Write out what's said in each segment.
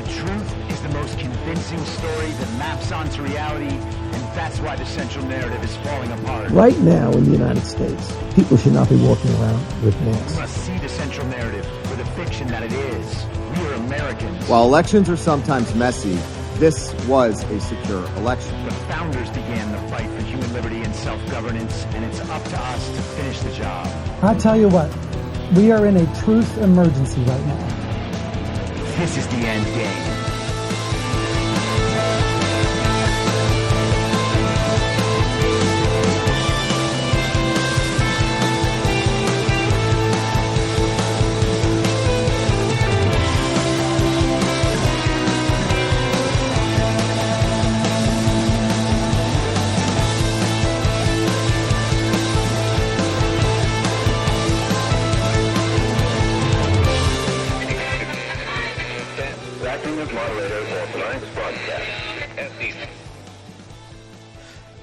truth is the most convincing story that maps onto reality, and that's why the central narrative is falling apart. Right now in the United States, people should not be walking around with masks. We must see the central narrative for the fiction that it is. We are Americans. While elections are sometimes messy, this was a secure election. The founders began the fight for human liberty and self-governance, and it's up to us to finish the job. I'll tell you what, we are in a truth emergency right now. This is the end game.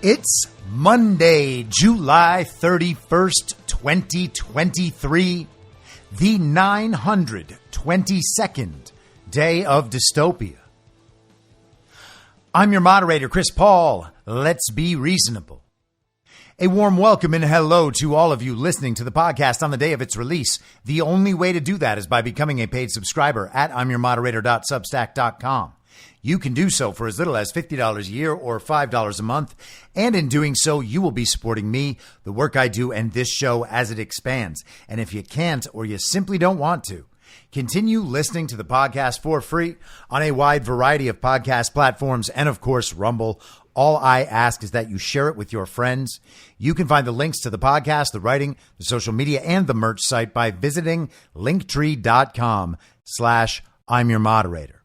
It's Monday, July 31st, 2023, the 922nd day of dystopia. I'm your moderator, Chris Paul. Let's be reasonable. A warm welcome and hello to all of you listening to the podcast on the day of its release. The only way to do that is by becoming a paid subscriber at I'mYourModerator.substack.com. You can do so for as little as $50 a year or $5 a month. And in doing so, you will be supporting me, the work I do, and this show as it expands. And if you can't or you simply don't want to, continue listening to the podcast for free on a wide variety of podcast platforms and, of course, Rumble. All I ask is that you share it with your friends. You can find the links to the podcast, the writing, the social media, and the merch site by visiting linktree.com/I'mYourModerator.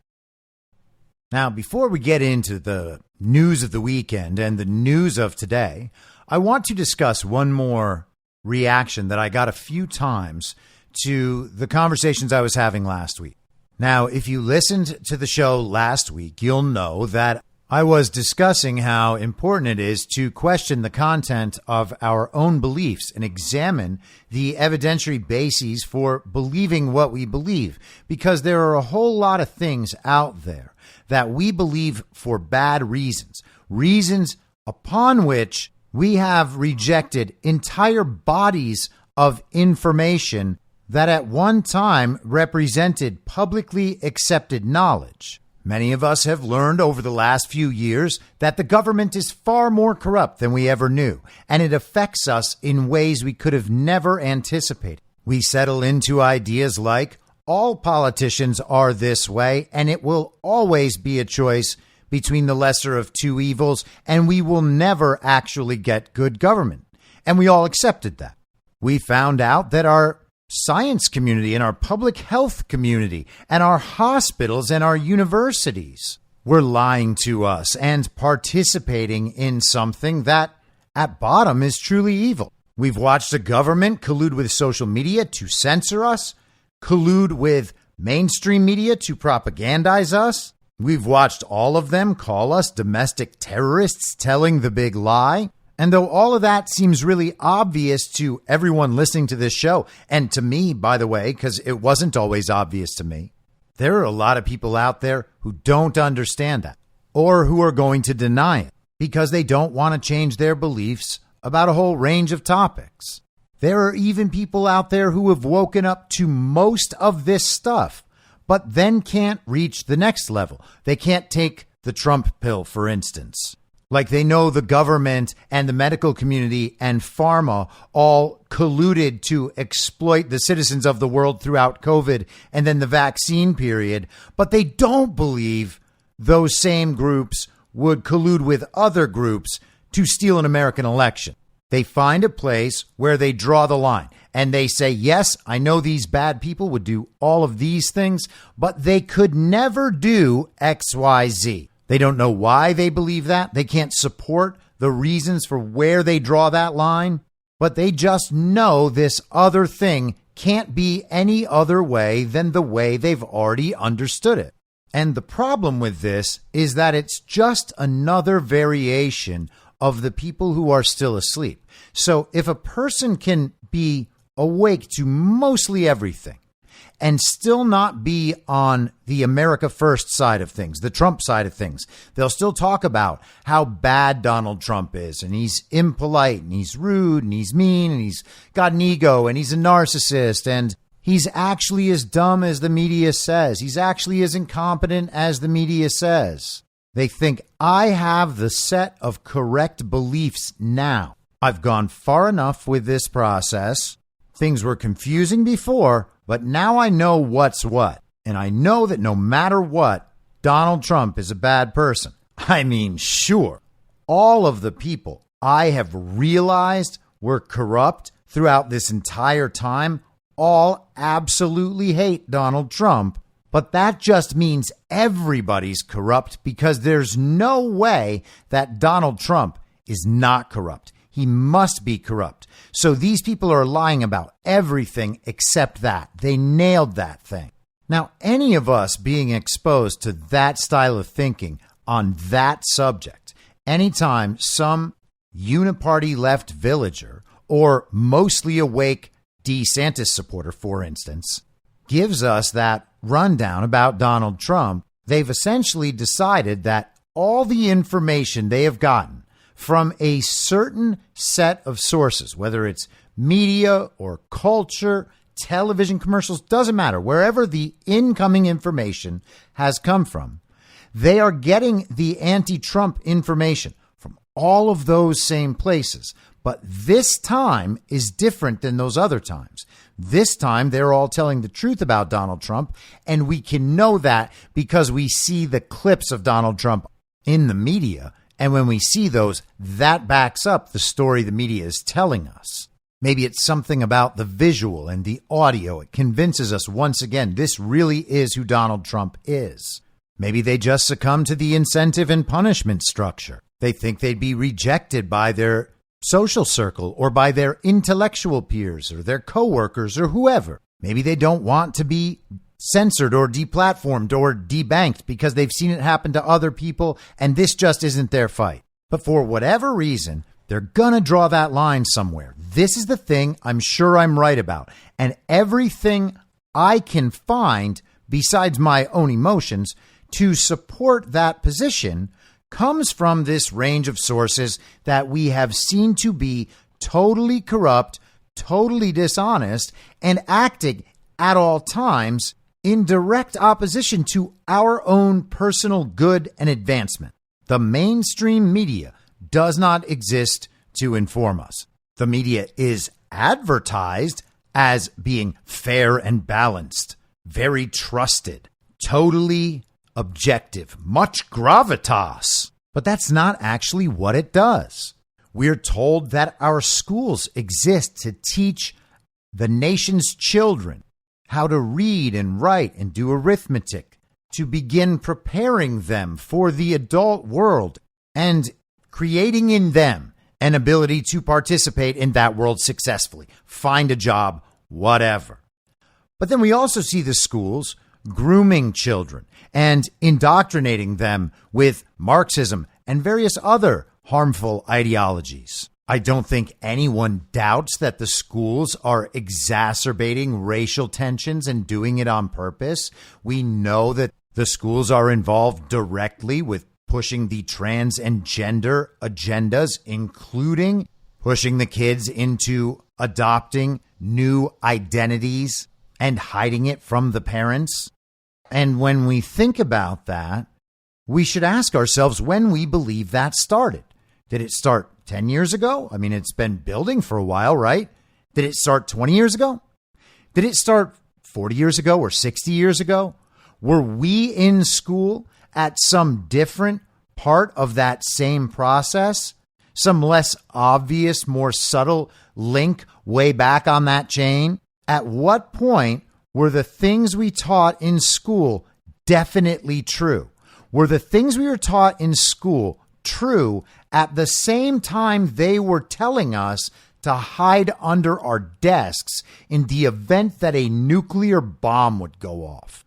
Now, before we get into the news of the weekend and the news of today, I want to discuss one more reaction that I got a few times to the conversations I was having last week. Now, if you listened to the show last week, you'll know that I was discussing how important it is to question the content of our own beliefs and examine the evidentiary bases for believing what we believe, because there are a whole lot of things out there that we believe for bad reasons, reasons upon which we have rejected entire bodies of information that at one time represented publicly accepted knowledge. Many of us have learned over the last few years that the government is far more corrupt than we ever knew, and it affects us in ways we could have never anticipated. We settle into ideas like, all politicians are this way, and it will always be a choice between the lesser of two evils, and we will never actually get good government. And we all accepted that. We found out that our science community and our public health community and our hospitals and our universities were lying to us and participating in something that, at bottom, is truly evil. We've watched the government collude with social media to censor us, collude with mainstream media to propagandize us. We've watched all of them call us domestic terrorists telling the big lie. And though all of that seems really obvious to everyone listening to this show, and to me, by the way, because it wasn't always obvious to me, there are a lot of people out there who don't understand that or who are going to deny it because they don't want to change their beliefs about a whole range of topics. There are even people out there who have woken up to most of this stuff, but then can't reach the next level. They can't take the Trump pill, for instance. Like they know the government and the medical community and pharma all colluded to exploit the citizens of the world throughout COVID and then the vaccine period, but they don't believe those same groups would collude with other groups to steal an American election. They find a place where they draw the line and they say, yes, I know these bad people would do all of these things, but they could never do X, Y, Z. They don't know why they believe that. They can't support the reasons for where they draw that line, but they just know this other thing can't be any other way than the way they've already understood it. And the problem with this is that it's just another variation of the people who are still asleep. So if a person can be awake to mostly everything and still not be on the America First side of things, the Trump side of things. They'll still talk about how bad Donald Trump is, and he's impolite, and he's rude, and he's mean, and he's got an ego, and he's a narcissist, and he's actually as dumb as the media says. He's actually as incompetent as the media says. They think I have the set of correct beliefs now. I've gone far enough with this process. Things were confusing before, but now I know what's what. And I know that no matter what, Donald Trump is a bad person. I mean, sure, all of the people I have realized were corrupt throughout this entire time all absolutely hate Donald Trump. But that just means everybody's corrupt, because there's no way that Donald Trump is not corrupt. He must be corrupt. So these people are lying about everything except that. They nailed that thing. Now, any of us being exposed to that style of thinking on that subject, anytime some uniparty left villager or mostly awake DeSantis supporter, for instance, gives us that rundown about Donald Trump, they've essentially decided that all the information they have gotten from a certain set of sources, whether it's media or culture, television commercials, doesn't matter, wherever the incoming information has come from, they are getting the anti-Trump information from all of those same places. But this time is different than those other times. This time, they're all telling the truth about Donald Trump, and we can know that because we see the clips of Donald Trump in the media. And when we see those, that backs up the story the media is telling us. Maybe it's something about the visual and the audio. It convinces us once again, this really is who Donald Trump is. Maybe they just succumb to the incentive and punishment structure. They think they'd be rejected by their social circle or by their intellectual peers or their coworkers or whoever. Maybe they don't want to be censored or deplatformed or debanked because they've seen it happen to other people and this just isn't their fight. But for whatever reason, they're going to draw that line somewhere. This is the thing I'm sure I'm right about. And everything I can find besides my own emotions to support that position comes from this range of sources that we have seen to be totally corrupt, totally dishonest, and acting at all times in direct opposition to our own personal good and advancement. The mainstream media does not exist to inform us. The media is advertised as being fair and balanced, very trusted, totally objective, much gravitas. But that's not actually what it does. We're told that our schools exist to teach the nation's children how to read and write and do arithmetic, to begin preparing them for the adult world and creating in them an ability to participate in that world successfully, find a job, whatever. But then we also see the schools grooming children and indoctrinating them with Marxism and various other harmful ideologies. I don't think anyone doubts that the schools are exacerbating racial tensions and doing it on purpose. We know that the schools are involved directly with pushing the trans and gender agendas, including pushing the kids into adopting new identities and hiding it from the parents. And when we think about that, we should ask ourselves when we believe that started. Did it start 10 years ago? I mean, it's been building for a while, right? Did it start 20 years ago? Did it start 40 years ago or 60 years ago? Were we in school at some different part of that same process? Some less obvious, more subtle link way back on that chain? At what point were the things we taught in school definitely true? Were the things we were taught in school true at the same time they were telling us to hide under our desks in the event that a nuclear bomb would go off?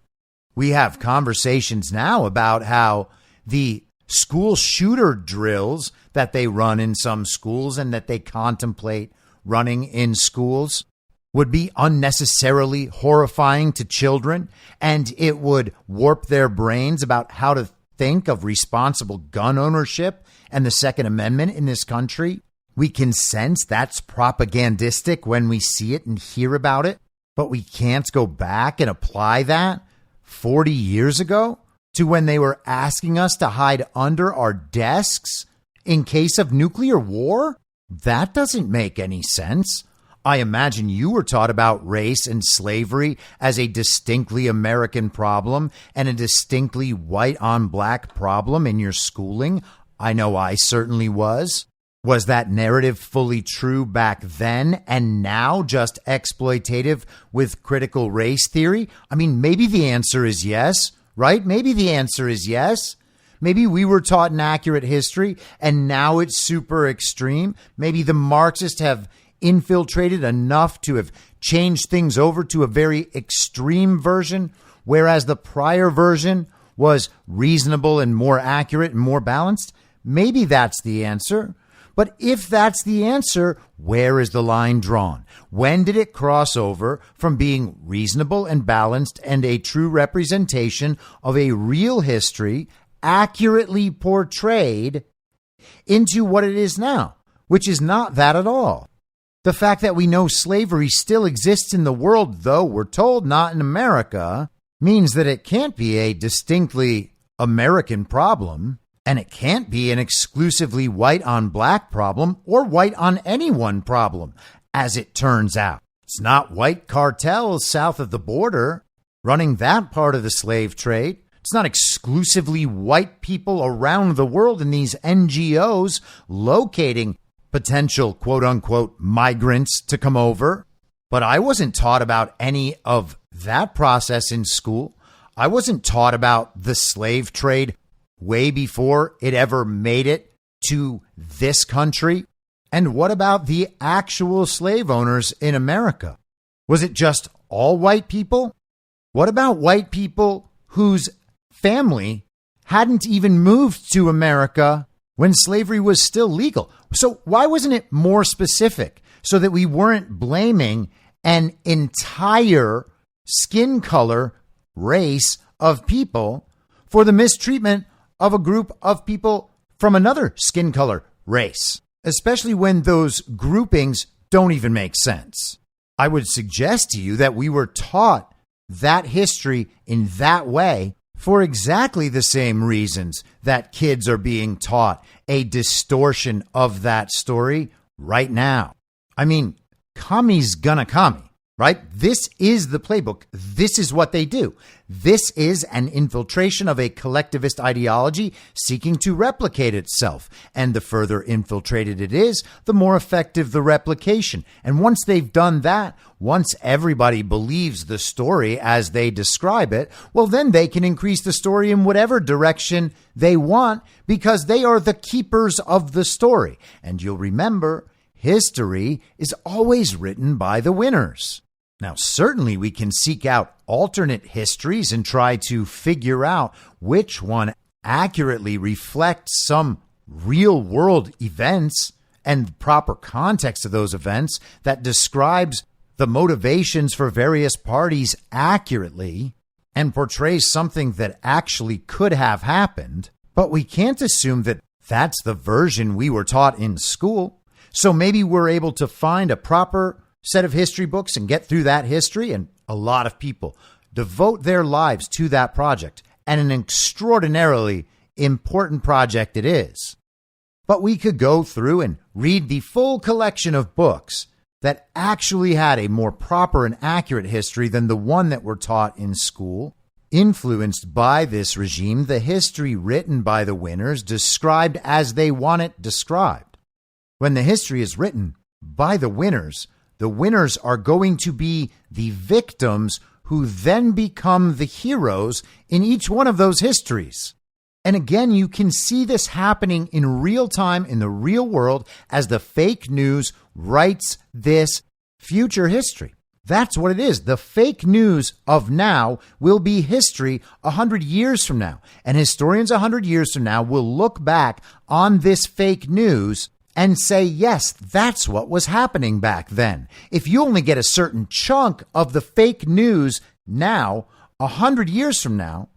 We have conversations now about how the school shooter drills that they run in some schools and that they contemplate running in schools, would be unnecessarily horrifying to children, and it would warp their brains about how to think of responsible gun ownership and the Second Amendment in this country. We can sense that's propagandistic when we see it and hear about it, but we can't go back and apply that 40 years ago to when they were asking us to hide under our desks in case of nuclear war? That doesn't make any sense. I imagine you were taught about race and slavery as a distinctly American problem and a distinctly white on black problem in your schooling. I know I certainly was. Was that narrative fully true back then and now just exploitative with critical race theory? I mean, maybe the answer is yes, right? Maybe the answer is yes. Maybe we were taught an accurate history and now it's super extreme. Maybe the Marxists have infiltrated enough to have changed things over to a very extreme version, whereas the prior version was reasonable and more accurate and more balanced. Maybe that's the answer. But if that's the answer, where is the line drawn? When did it cross over from being reasonable and balanced and a true representation of a real history accurately portrayed into what it is now, which is not that at all? The fact that we know slavery still exists in the world, though we're told not in America, means that it can't be a distinctly American problem. And it can't be an exclusively white on black problem or white on anyone problem, as it turns out. It's not white cartels south of the border running that part of the slave trade. It's not exclusively white people around the world in these NGOs locating potential quote unquote migrants to come over. But I wasn't taught about any of that process in school. I wasn't taught about the slave trade way before it ever made it to this country. And what about the actual slave owners in America? Was it just all white people? What about white people whose family hadn't even moved to America when slavery was still legal? So why wasn't it more specific so that we weren't blaming an entire skin color race of people for the mistreatment of a group of people from another skin color race, especially when those groupings don't even make sense? I would suggest to you that we were taught that history in that way for exactly the same reasons that kids are being taught a distortion of that story right now. I mean, commies gonna commie, right? This is the playbook. This is what they do. This is an infiltration of a collectivist ideology seeking to replicate itself. And the further infiltrated it is, the more effective the replication. And once they've done that, once everybody believes the story as they describe it, well, then they can increase the story in whatever direction they want because they are the keepers of the story. And you'll remember, history is always written by the winners. Now, certainly we can seek out alternate histories and try to figure out which one accurately reflects some real world events and proper context of those events that describes the motivations for various parties accurately and portrays something that actually could have happened. But we can't assume that that's the version we were taught in school. So maybe we're able to find a proper set of history books and get through that history, and a lot of people devote their lives to that project, and an extraordinarily important project it is. But we could go through and read the full collection of books that actually had a more proper and accurate history than the one that we're taught in school, influenced by this regime, the history written by the winners, described as they want it described. When the history is written by the winners are going to be the victims who then become the heroes in each one of those histories. And again, you can see this happening in real time in the real world as the fake news writes this future history. That's what it is. The fake news of now will be history 100 years from now. And historians 100 years from now will look back on this fake news and say, yes, that's what was happening back then. If you only get a certain chunk of the fake news now, 100 years from now,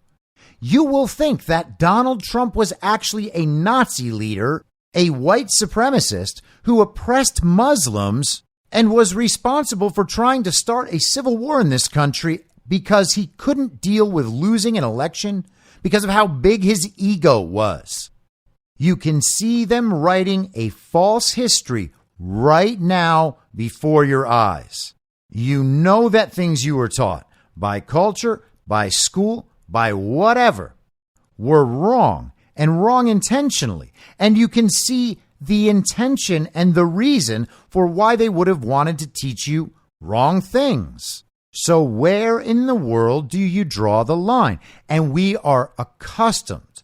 you will think that Donald Trump was actually a Nazi leader, a white supremacist who oppressed Muslims and was responsible for trying to start a civil war in this country because he couldn't deal with losing an election because of how big his ego was. You can see them writing a false history right now before your eyes. You know that things you were taught by culture, by school, by whatever, were wrong and wrong intentionally. And you can see the intention and the reason for why they would have wanted to teach you wrong things. So where in the world do you draw the line? And we are accustomed,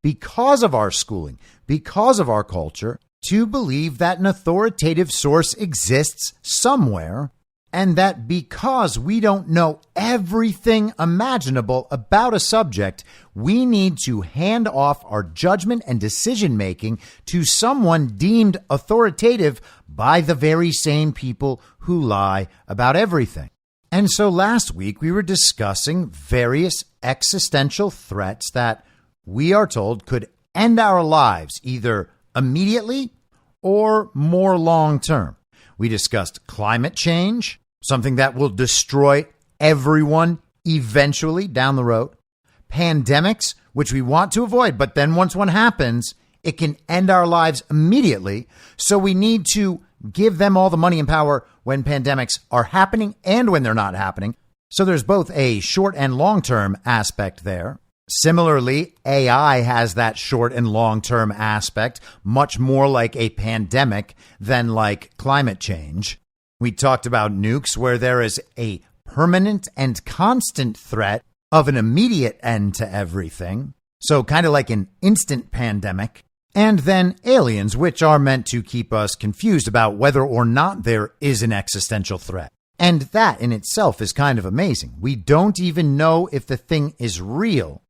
because of our schooling, because of our culture, to believe that an authoritative source exists somewhere, and that because we don't know everything imaginable about a subject, we need to hand off our judgment and decision-making to someone deemed authoritative by the very same people who lie about everything. And so last week we were discussing various existential threats that we are told could end our lives either immediately or more long-term. We discussed climate change, something that will destroy everyone eventually down the road. Pandemics, which we want to avoid, but then once one happens, it can end our lives immediately. So we need to give them all the money and power when pandemics are happening and when they're not happening. So there's both a short and long-term aspect there. Similarly, AI has that short and long-term aspect, much more like a pandemic than like climate change. We talked about nukes, where there is a permanent and constant threat of an immediate end to everything. So kind of like an instant pandemic. And then aliens, which are meant to keep us confused about whether or not there is an existential threat. And that in itself is kind of amazing. We don't even know if the thing is real,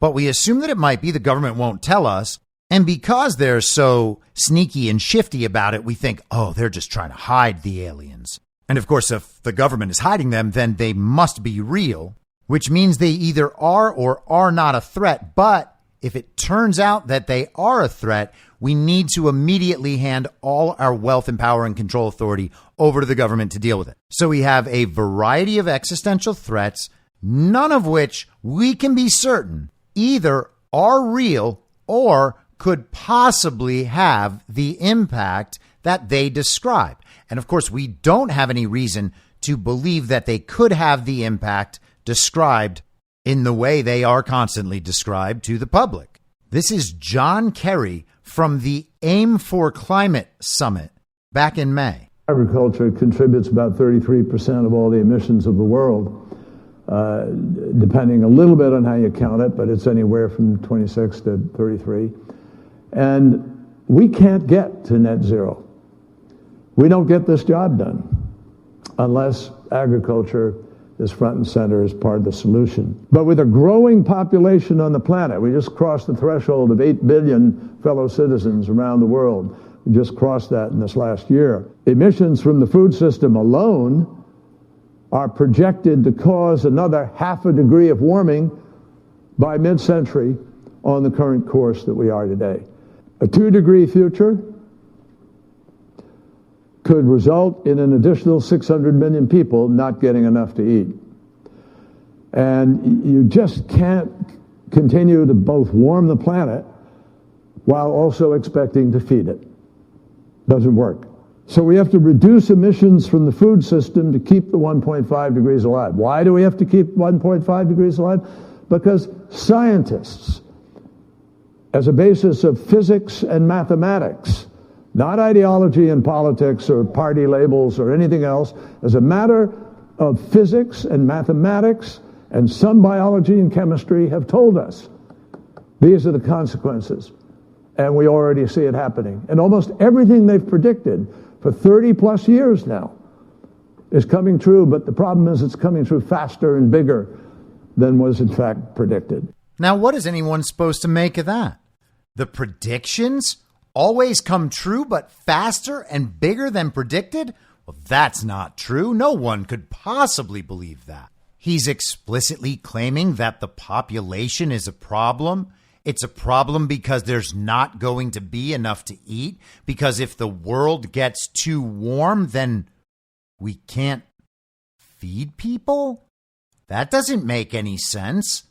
but we assume that it might be. The government won't tell us. And because they're so sneaky and shifty about it, we think, oh, they're just trying to hide the aliens. And of course, if the government is hiding them, then they must be real, which means they either are or are not a threat. But if it turns out that they are a threat, we need to immediately hand all our wealth and power and control authority over to the government to deal with it. So we have a variety of existential threats, none of which we can be certain either are real or could possibly have the impact that they describe. And of course, we don't have any reason to believe that they could have the impact described in the way they are constantly described to the public. This is John Kerry from the Aim for Climate Summit back in May. Agriculture contributes about 33% of all the emissions of the world, depending a little bit on how you count it, but it's anywhere from 26 to 33. And we can't get to net zero. We don't get this job done unless agriculture is front and center as part of the solution. But with a growing population on the planet, we just crossed the threshold of 8 billion fellow citizens around the world. We just crossed that in this last year. Emissions from the food system alone are projected to cause another 0.5 degree of warming by mid-century on the current course that we are today. A 2-degree future could result in an additional 600 million people not getting enough to eat. And you just can't continue to both warm the planet while also expecting to feed it. Doesn't work. So we have to reduce emissions from the food system to keep the 1.5 degrees alive. Why do we have to keep 1.5 degrees alive? Because scientists, as a basis of physics and mathematics, not ideology and politics or party labels or anything else, as a matter of physics and mathematics and some biology and chemistry, have told us these are the consequences. And we already see it happening. And almost everything they've predicted for 30 plus years now is coming true, but the problem is it's coming true faster and bigger than was in fact predicted. Now, what is anyone supposed to make of that? The predictions always come true, but faster and bigger than predicted? Well, that's not true. No one could possibly believe that. He's explicitly claiming that the population is a problem. It's a problem because there's not going to be enough to eat, because if the world gets too warm, then we can't feed people? That doesn't make any sense.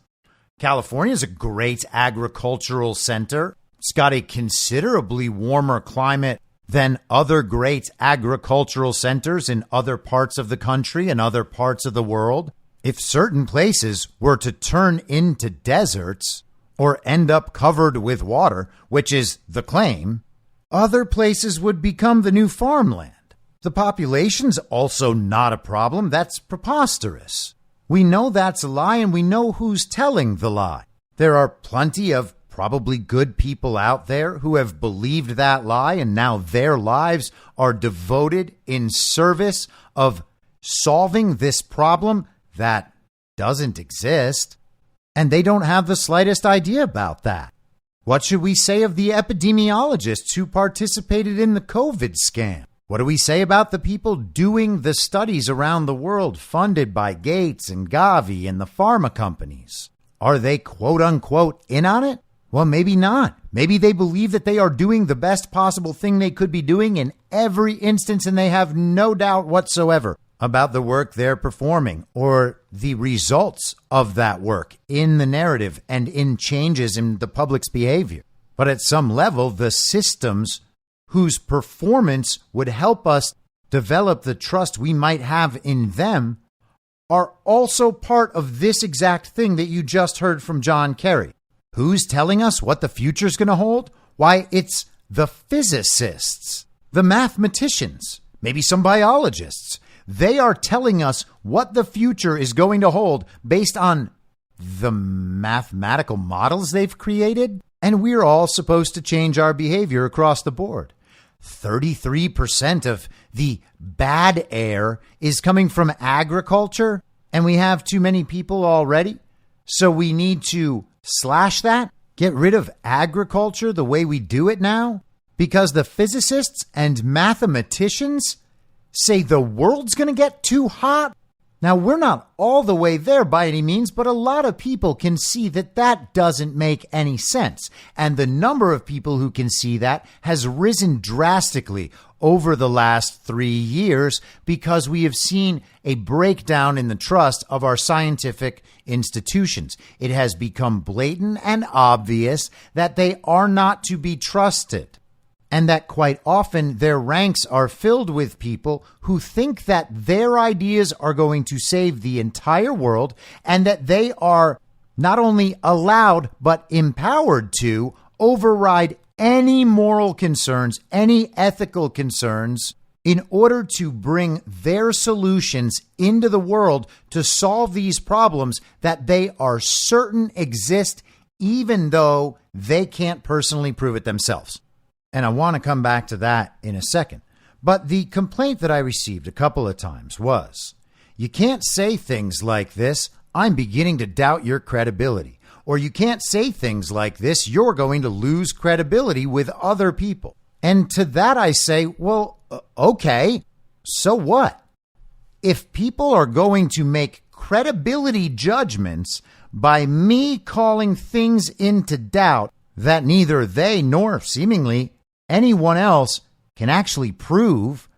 California is a great agricultural center. It's got a considerably warmer climate than other great agricultural centers in other parts of the country and other parts of the world. If certain places were to turn into deserts or end up covered with water, which is the claim, other places would become the new farmland. The population's also not a problem. That's preposterous. We know that's a lie, and we know who's telling the lie. There are plenty of probably good people out there who have believed that lie, and now their lives are devoted in service of solving this problem that doesn't exist. And they don't have the slightest idea about that. What should we say of the epidemiologists who participated in the COVID scam? What do we say about the people doing the studies around the world funded by Gates and Gavi and the pharma companies? Are they quote unquote in on it? Well, maybe not. Maybe they believe that they are doing the best possible thing they could be doing in every instance, and they have no doubt whatsoever about the work they're performing or the results of that work in the narrative and in changes in the public's behavior. But at some level, the systems whose performance would help us develop the trust we might have in them are also part of this exact thing that you just heard from John Kerry. Who's telling us what the future's going to hold? Why, it's the physicists, the mathematicians, maybe some biologists. They are telling us what the future is going to hold based on the mathematical models they've created. And we're all supposed to change our behavior across the board. 33% of the bad air is coming from agriculture, and we have too many people already. So we need to slash that, get rid of agriculture the way we do it now, because the physicists and mathematicians say the world's going to get too hot. Now, we're not all the way there by any means, but a lot of people can see that that doesn't make any sense. And the number of people who can see that has risen drastically over the last 3 years because we have seen a breakdown in the trust of our scientific institutions. It has become blatant and obvious that they are not to be trusted, and that quite often their ranks are filled with people who think that their ideas are going to save the entire world, and that they are not only allowed but empowered to override any moral concerns, any ethical concerns, in order to bring their solutions into the world to solve these problems that they are certain exist, even though they can't personally prove it themselves. And I want to come back to that in a second. But the complaint that I received a couple of times was, you can't say things like this, I'm beginning to doubt your credibility. Or you can't say things like this, you're going to lose credibility with other people. And to that I say, well, okay, so what? If people are going to make credibility judgments by me calling things into doubt that neither they nor seemingly anyone else can actually prove,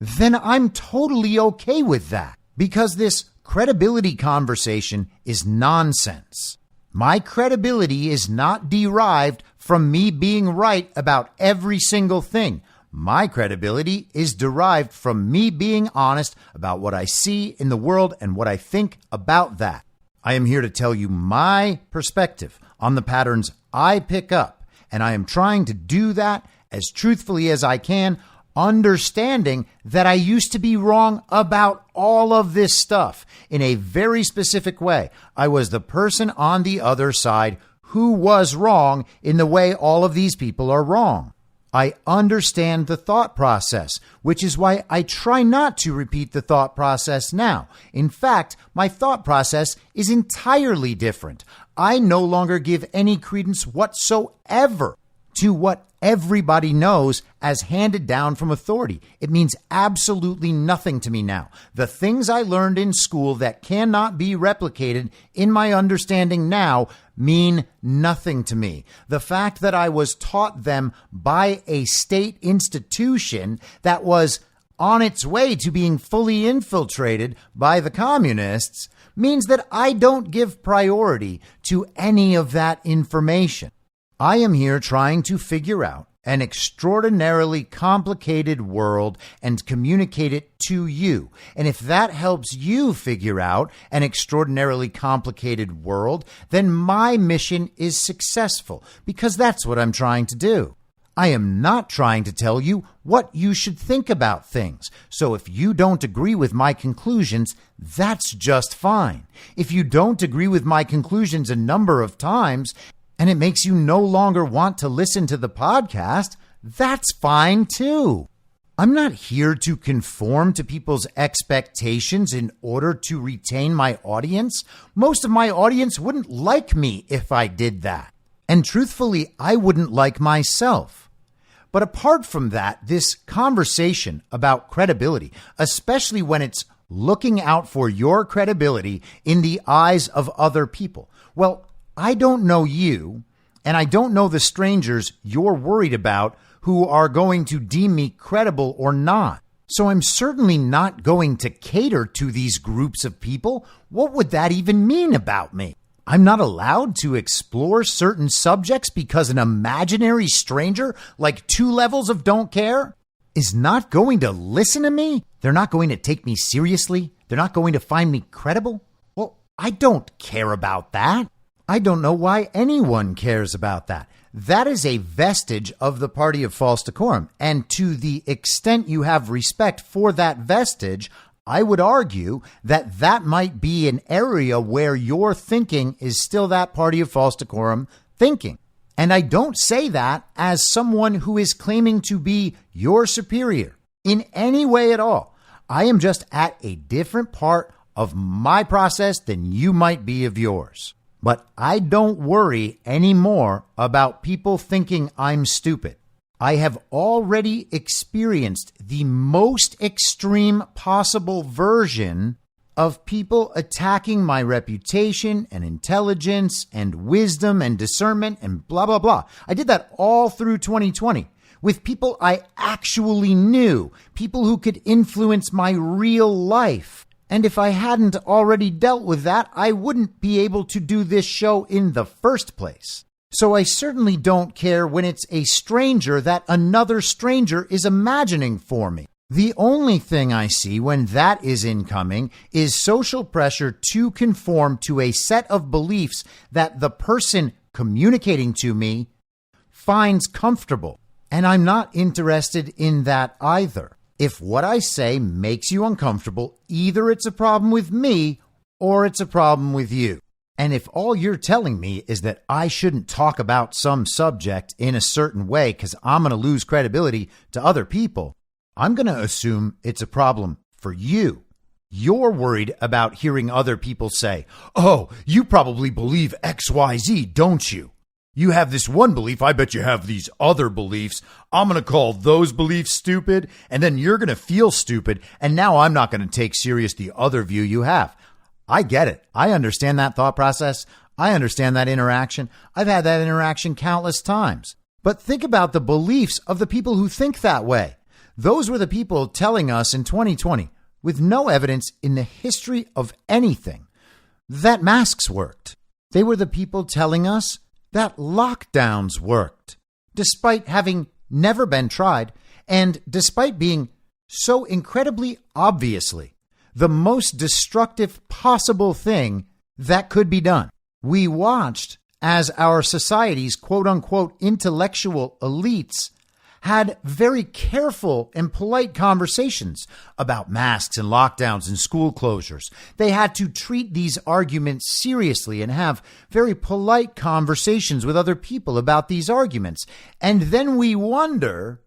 then I'm totally okay with that, because this credibility conversation is nonsense. My credibility is not derived from me being right about every single thing. My credibility is derived from me being honest about what I see in the world and what I think about that. I am here to tell you my perspective on the patterns I pick up, and I am trying to do that as truthfully as I can, understanding that I used to be wrong about all of this stuff in a very specific way. I was the person on the other side who was wrong in the way all of these people are wrong. I understand the thought process, which is why I try not to repeat the thought process now. In fact, my thought process is entirely different. I no longer give any credence whatsoever to what everybody knows as handed down from authority. It means absolutely nothing to me now. The things I learned in school that cannot be replicated in my understanding now mean nothing to me. The fact that I was taught them by a state institution that was on its way to being fully infiltrated by the communists means that I don't give priority to any of that information. I am here trying to figure out an extraordinarily complicated world and communicate it to you. And if that helps you figure out an extraordinarily complicated world, then my mission is successful, because that's what I'm trying to do. I am not trying to tell you what you should think about things. So if you don't agree with my conclusions, that's just fine. If you don't agree with my conclusions a number of times, and it makes you no longer want to listen to the podcast, that's fine too. I'm not here to conform to people's expectations in order to retain my audience. Most of my audience wouldn't like me if I did that. And truthfully, I wouldn't like myself. But apart from that, this conversation about credibility, especially when it's looking out for your credibility in the eyes of other people, well, I don't know you, and I don't know the strangers you're worried about who are going to deem me credible or not. So I'm certainly not going to cater to these groups of people. What would that even mean about me? I'm not allowed to explore certain subjects because an imaginary stranger, like 2 levels of don't care, is not going to listen to me? They're not going to take me seriously? They're not going to find me credible? Well, I don't care about that. I don't know why anyone cares about that. That is a vestige of the party of false decorum. And to the extent you have respect for that vestige, I would argue that that might be an area where your thinking is still that party of false decorum thinking. And I don't say that as someone who is claiming to be your superior in any way at all. I am just at a different part of my process than you might be of yours. But I don't worry anymore about people thinking I'm stupid. I have already experienced the most extreme possible version of people attacking my reputation and intelligence and wisdom and discernment and blah, blah, blah. I did that all through 2020 with people I actually knew, people who could influence my real life. And if I hadn't already dealt with that, I wouldn't be able to do this show in the first place. So I certainly don't care when it's a stranger that another stranger is imagining for me. The only thing I see when that is incoming is social pressure to conform to a set of beliefs that the person communicating to me finds comfortable. And I'm not interested in that either. If what I say makes you uncomfortable, either it's a problem with me or it's a problem with you. And if all you're telling me is that I shouldn't talk about some subject in a certain way because I'm going to lose credibility to other people, I'm going to assume it's a problem for you. You're worried about hearing other people say, "Oh, you probably believe XYZ, don't you? You have this one belief. I bet you have these other beliefs. I'm going to call those beliefs stupid, and then you're going to feel stupid, and now I'm not going to take serious the other view you have." I get it. I understand that thought process. I understand that interaction. I've had that interaction countless times. But think about the beliefs of the people who think that way. Those were the people telling us in 2020, with no evidence in the history of anything, that masks worked. They were the people telling us that lockdowns worked, despite having never been tried and despite being so incredibly obviously the most destructive possible thing that could be done. We watched as our society's quote unquote intellectual elites had very careful and polite conversations about masks and lockdowns and school closures. They had to treat these arguments seriously and have very polite conversations with other people about these arguments. And then we wonder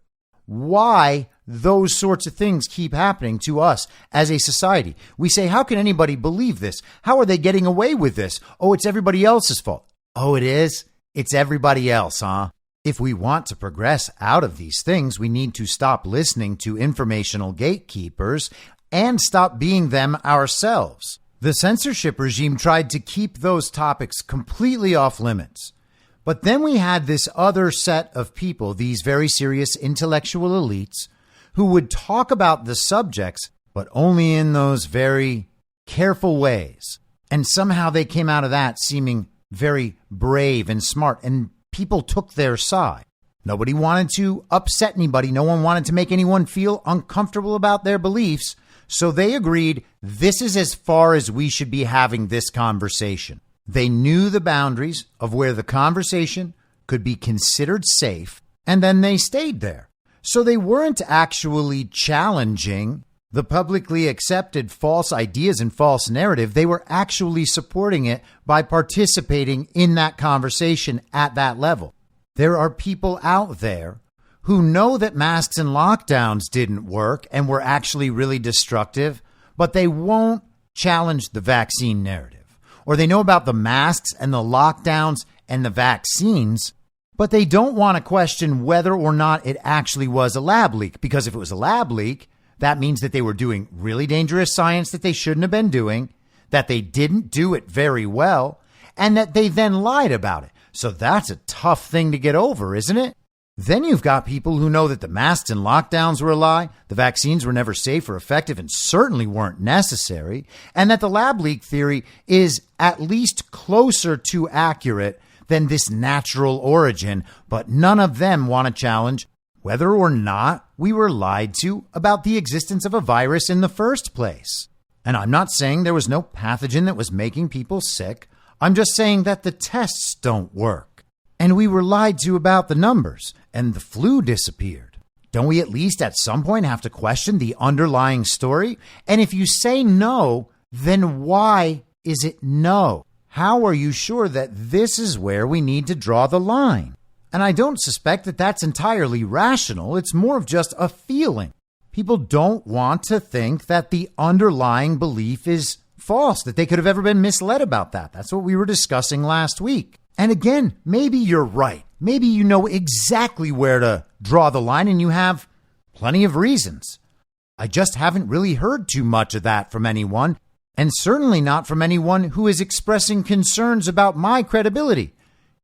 why those sorts of things keep happening to us as a society. We say, how can anybody believe this? How are they getting away with this? Oh, it's everybody else's fault. Oh, it is? It's everybody else, huh? If we want to progress out of these things, we need to stop listening to informational gatekeepers and stop being them ourselves. The censorship regime tried to keep those topics completely off limits. But then we had this other set of people, these very serious intellectual elites, who would talk about the subjects, but only in those very careful ways. And somehow they came out of that seeming very brave and smart, and people took their side. Nobody wanted to upset anybody. No one wanted to make anyone feel uncomfortable about their beliefs. So they agreed this is as far as we should be having this conversation. They knew the boundaries of where the conversation could be considered safe, and then they stayed there. So they weren't actually challenging the publicly accepted false ideas and false narrative. They were actually supporting it by participating in that conversation at that level. There are people out there who know that masks and lockdowns didn't work and were actually really destructive, but they won't challenge the vaccine narrative. Or they know about the masks and the lockdowns and the vaccines, but they don't want to question whether or not it actually was a lab leak. Because if it was a lab leak, that means that they were doing really dangerous science that they shouldn't have been doing, that they didn't do it very well, and that they then lied about it. So that's a tough thing to get over, isn't it? Then you've got people who know that the masks and lockdowns were a lie, the vaccines were never safe or effective and certainly weren't necessary, and that the lab leak theory is at least closer to accurate than this natural origin, but none of them want to challenge whether or not we were lied to about the existence of a virus in the first place. And I'm not saying there was no pathogen that was making people sick. I'm just saying that the tests don't work. And we were lied to about the numbers, and the flu disappeared. Don't we at least at some point have to question the underlying story? And if you say no, then why is it no? How are you sure that this is where we need to draw the line? And I don't suspect that that's entirely rational. It's more of just a feeling. People don't want to think that the underlying belief is false, that they could have ever been misled about that. That's what we were discussing last week. And again, maybe you're right. Maybe you know exactly where to draw the line and you have plenty of reasons. I just haven't really heard too much of that from anyone, and certainly not from anyone who is expressing concerns about my credibility.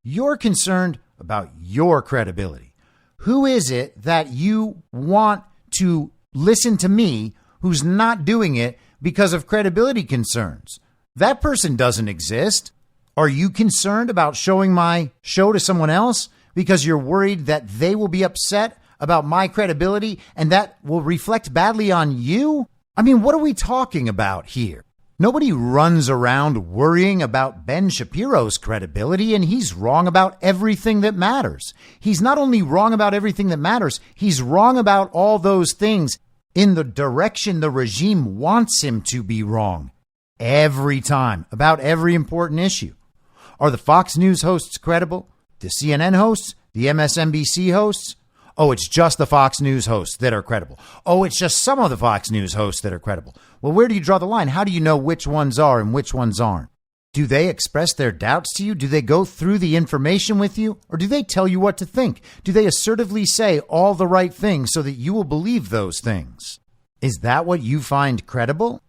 You're concerned about your credibility. Who is it that you want to listen to me who's not doing it because of credibility concerns? That person doesn't exist. Are you concerned about showing my show to someone else because you're worried that they will be upset about my credibility and that will reflect badly on you? I mean, what are we talking about here? Nobody runs around worrying about Ben Shapiro's credibility, and he's wrong about everything that matters. He's not only wrong about everything that matters, he's wrong about all those things in the direction the regime wants him to be wrong. Every time, about every important issue. Are the Fox News hosts credible? The CNN hosts? The MSNBC hosts? Oh, it's just the Fox News hosts that are credible. Oh, it's just some of the Fox News hosts that are credible. Well, where do you draw the line? How do you know which ones are and which ones aren't? Do they express their doubts to you? Do they go through the information with you? Or do they tell you what to think? Do they assertively say all the right things so that you will believe those things? Is that what you find credible?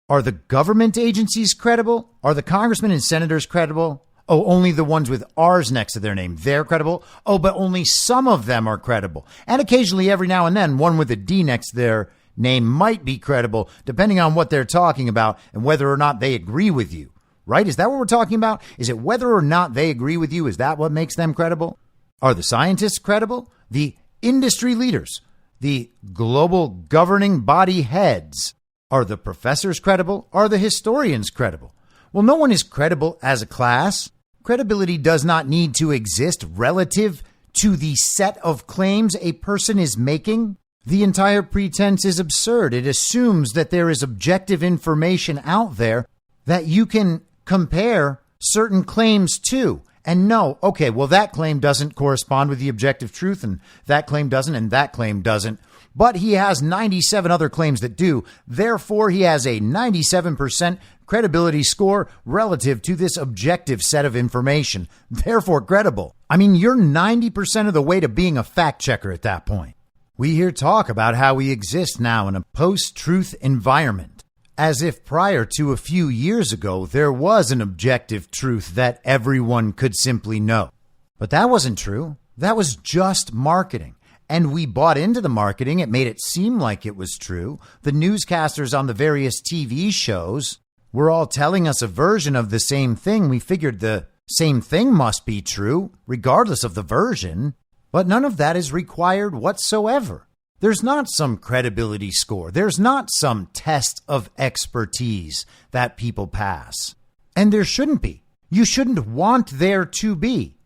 Are the government agencies credible? Are the congressmen and senators credible? Oh, only the ones with R's next to their name, they're credible? Oh, but only some of them are credible. And occasionally, every now and then, one with a D next to their name might be credible, depending on what they're talking about and whether or not they agree with you. Right? Is that what we're talking about? Is it whether or not they agree with you? Is that what makes them credible? Are the scientists credible? The industry leaders? The global governing body heads? Are the professors credible? Are the historians credible? Well, no one is credible as a class. Credibility does not need to exist relative to the set of claims a person is making. The entire pretense is absurd. It assumes that there is objective information out there that you can compare certain claims to. and know, okay, well, that claim doesn't correspond with the objective truth, and that claim doesn't, and that claim doesn't. But he has 97 other claims that do. Therefore, he has a 97% credibility score relative to this objective set of information. Therefore, credible. I mean, you're 90% of the way to being a fact checker at that point. We hear talk about how we exist now in a post-truth environment, as if prior to a few years ago, there was an objective truth that everyone could simply know. But that wasn't true. That was just marketing. And we bought into the marketing. It made it seem like it was true. The newscasters on the various TV shows were all telling us a version of the same thing. We figured the same thing must be true, regardless of the version. But none of that is required whatsoever. There's not some credibility score. There's not some test of expertise that people pass. And there shouldn't be. You shouldn't want there to be.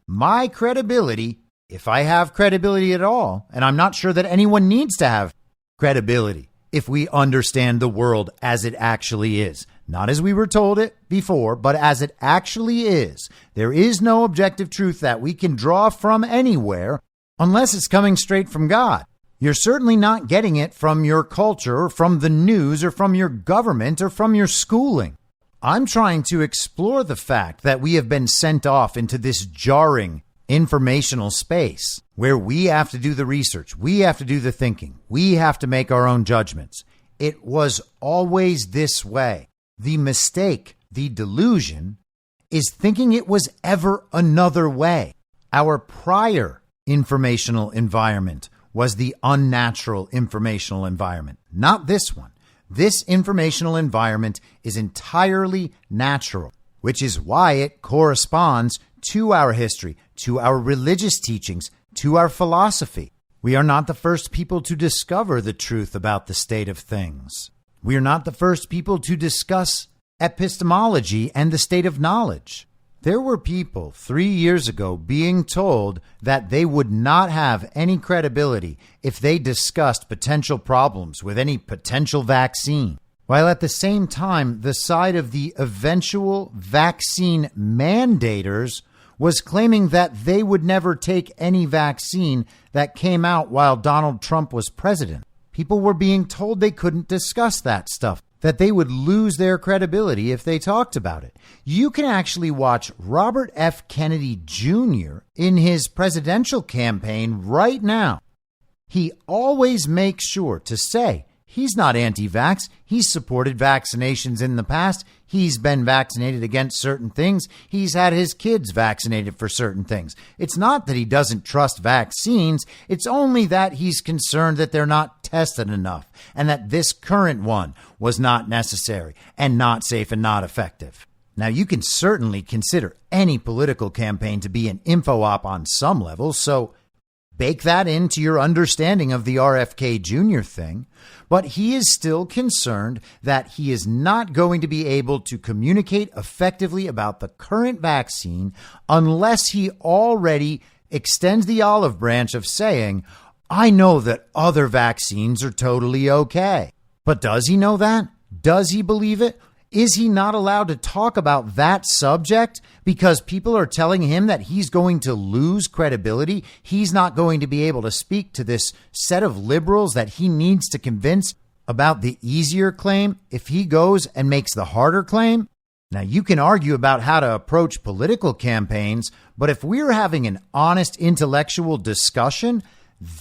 My credibility, if I have credibility at all, and I'm not sure that anyone needs to have credibility if we understand the world as it actually is. Not as we were told it before, but as it actually is. There is no objective truth that we can draw from anywhere unless it's coming straight from God. You're certainly not getting it from your culture or from the news or from your government or from your schooling. I'm trying to explore the fact that we have been sent off into this jarring informational space where we have to do the research. We have to do the thinking. We have to make our own judgments. It was always this way. The mistake, the delusion, is thinking it was ever another way. Our prior informational environment was the unnatural informational environment, not this one. This informational environment is entirely natural, which is why it corresponds to our history, to our religious teachings, to our philosophy. We are not the first people to discover the truth about the state of things. We are not the first people to discuss epistemology and the state of knowledge. There were people 3 years ago being told that they would not have any credibility if they discussed potential problems with any potential vaccine, while at the same time, the side of the eventual vaccine mandators was claiming that they would never take any vaccine that came out while Donald Trump was president. People were being told they couldn't discuss that stuff, that they would lose their credibility if they talked about it. You can actually watch Robert F. Kennedy Jr. in his presidential campaign right now. He always makes sure to say he's not anti-vax. He's supported vaccinations in the past. He's been vaccinated against certain things. He's had his kids vaccinated for certain things. It's not that he doesn't trust vaccines. It's only that he's concerned that they're not tested enough and that this current one was not necessary and not safe and not effective. Now, you can certainly consider any political campaign to be an info op on some level, so bake that into your understanding of the RFK Jr. thing. But he is still concerned that he is not going to be able to communicate effectively about the current vaccine unless he already extends the olive branch of saying, I know that other vaccines are totally okay. But does he know that? Does he believe it? Is he not allowed to talk about that subject because people are telling him that he's going to lose credibility? He's not going to be able to speak to this set of liberals that he needs to convince about the easier claim if he goes and makes the harder claim? Now, you can argue about how to approach political campaigns, but if we're having an honest intellectual discussion,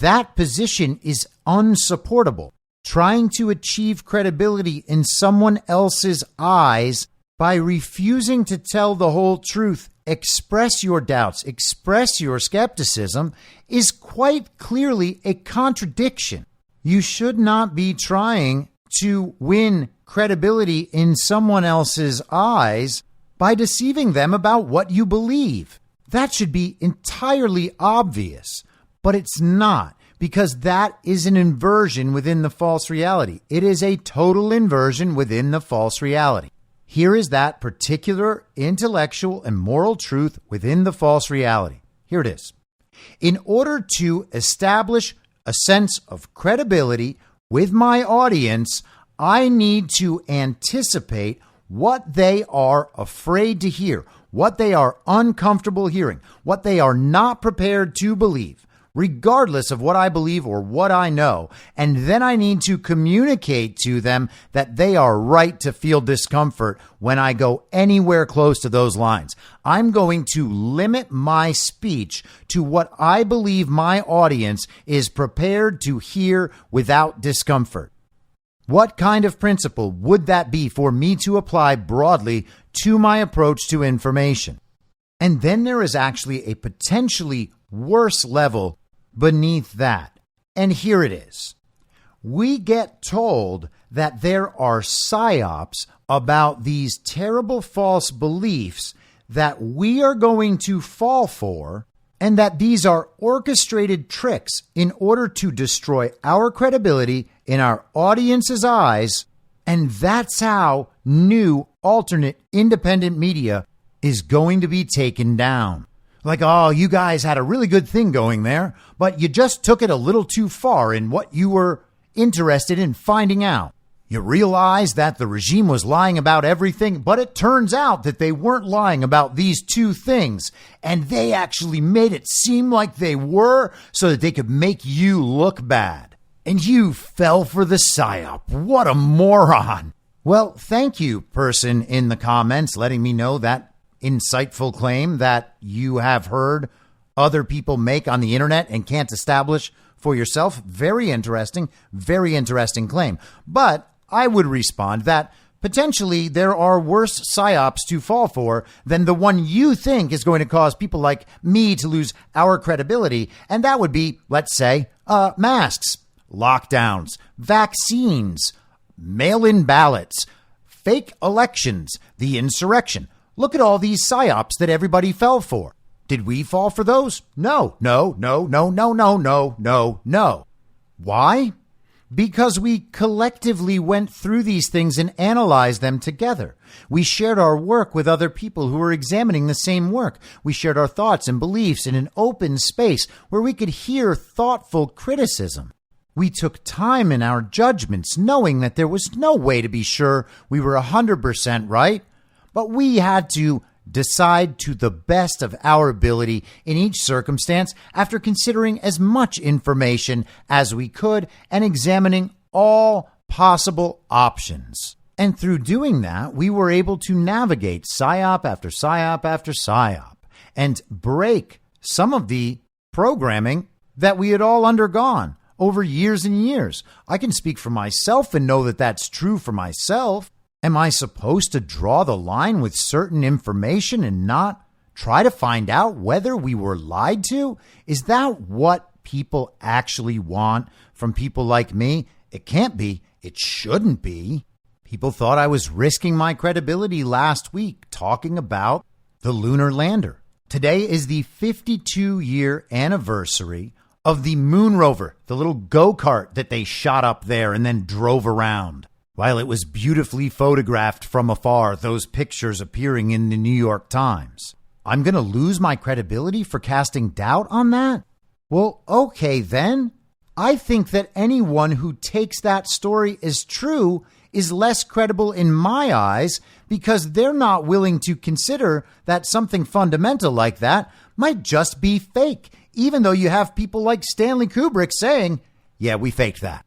that position is unsupportable. Trying to achieve credibility in someone else's eyes by refusing to tell the whole truth, express your doubts, express your skepticism, is quite clearly a contradiction. You should not be trying to win credibility in someone else's eyes by deceiving them about what you believe. That should be entirely obvious, but it's not. Because that is an inversion within the false reality. It is a total inversion within the false reality. Here is that particular intellectual and moral truth within the false reality. Here it is. In order to establish a sense of credibility with my audience, I need to anticipate what they are afraid to hear, what they are uncomfortable hearing, what they are not prepared to believe, regardless of what I believe or what I know. And then I need to communicate to them that they are right to feel discomfort when I go anywhere close to those lines. I'm going to limit my speech to what I believe my audience is prepared to hear without discomfort. What kind of principle would that be for me to apply broadly to my approach to information? And then there is actually a potentially worse level beneath that. And here it is. We get told that there are psyops about these terrible false beliefs that we are going to fall for, and that these are orchestrated tricks in order to destroy our credibility in our audience's eyes. And that's how new, alternate, independent media is going to be taken down. Like, oh, you guys had a really good thing going there, but you just took it a little too far in what you were interested in finding out. You realized that the regime was lying about everything, but it turns out that they weren't lying about these two things, and they actually made it seem like they were so that they could make you look bad. And you fell for the psyop. What a moron. Well, thank you, person in the comments, letting me know that insightful claim that you have heard other people make on the internet and can't establish for yourself. Very interesting claim. But I would respond that potentially there are worse psyops to fall for than the one you think is going to cause people like me to lose our credibility. And that would be, let's say, masks, lockdowns, vaccines, mail-in ballots, fake elections, the insurrection. Look at all these psyops that everybody fell for. Did we fall for those? No. Why? Because we collectively went through these things and analyzed them together. We shared our work with other people who were examining the same work. We shared our thoughts and beliefs in an open space where we could hear thoughtful criticism. We took time in our judgments, knowing that there was no way to be sure we were 100% right. But we had to decide to the best of our ability in each circumstance after considering as much information as we could and examining all possible options. And through doing that, we were able to navigate psyop after psyop after psyop and break some of the programming that we had all undergone over years and years. I can speak for myself and know that that's true for myself. Am I supposed to draw the line with certain information and not try to find out whether we were lied to? Is that what people actually want from people like me? It can't be. It shouldn't be. People thought I was risking my credibility last week talking about the lunar lander. Today is the 52-year anniversary of the moon rover, the little go-kart that they shot up there and then drove around. While it was beautifully photographed from afar, those pictures appearing in the New York Times. I'm going to lose my credibility for casting doubt on that? Well, okay then. I think that anyone who takes that story as true is less credible in my eyes because they're not willing to consider that something fundamental like that might just be fake, even though you have people like Stanley Kubrick saying, yeah, we faked that.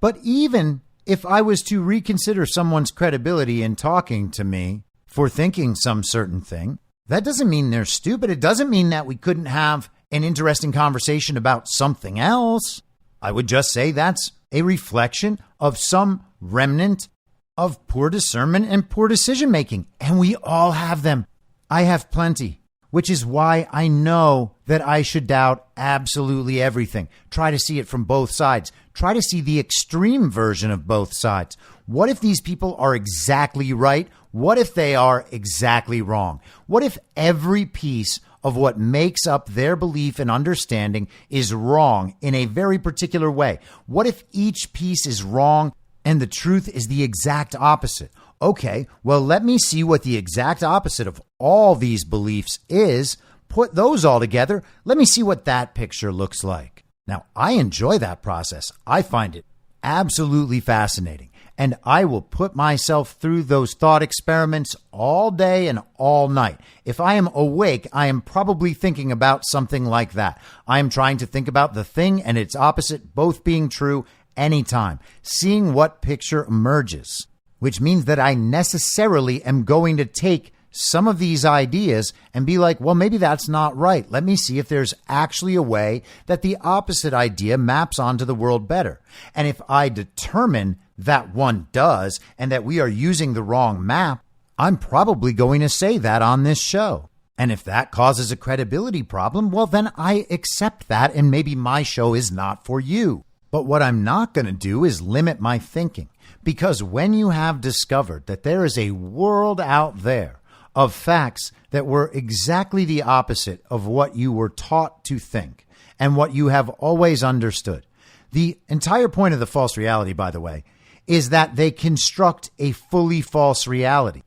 But even if I was to reconsider someone's credibility in talking to me for thinking some certain thing, that doesn't mean they're stupid. It doesn't mean that we couldn't have an interesting conversation about something else. I would just say that's a reflection of some remnant of poor discernment and poor decision making. And we all have them. I have plenty, which is why I know that I should doubt absolutely everything. Try to see it from both sides. Try to see the extreme version of both sides. What if these people are exactly right? What if they are exactly wrong? What if every piece of what makes up their belief and understanding is wrong in a very particular way? What if each piece is wrong and the truth is the exact opposite? Okay, well, let me see what the exact opposite of all these beliefs is. Put those all together. Let me see what that picture looks like. Now, I enjoy that process. I find it absolutely fascinating. and I will put myself through those thought experiments all day and all night. If I am awake, I am probably thinking about something like that. I am trying to think about the thing and its opposite both being true anytime, seeing what picture emerges, which means that I necessarily am going to take some of these ideas and be like, well, maybe that's not right. Let me see if there's actually a way that the opposite idea maps onto the world better. And if I determine that one does and that we are using the wrong map, I'm probably going to say that on this show. And if that causes a credibility problem, well, then I accept that and maybe my show is not for you. But what I'm not going to do is limit my thinking, because when you have discovered that there is a world out there of facts that were exactly the opposite of what you were taught to think and what you have always understood. The entire point of the false reality, by the way, is that they construct a fully false reality.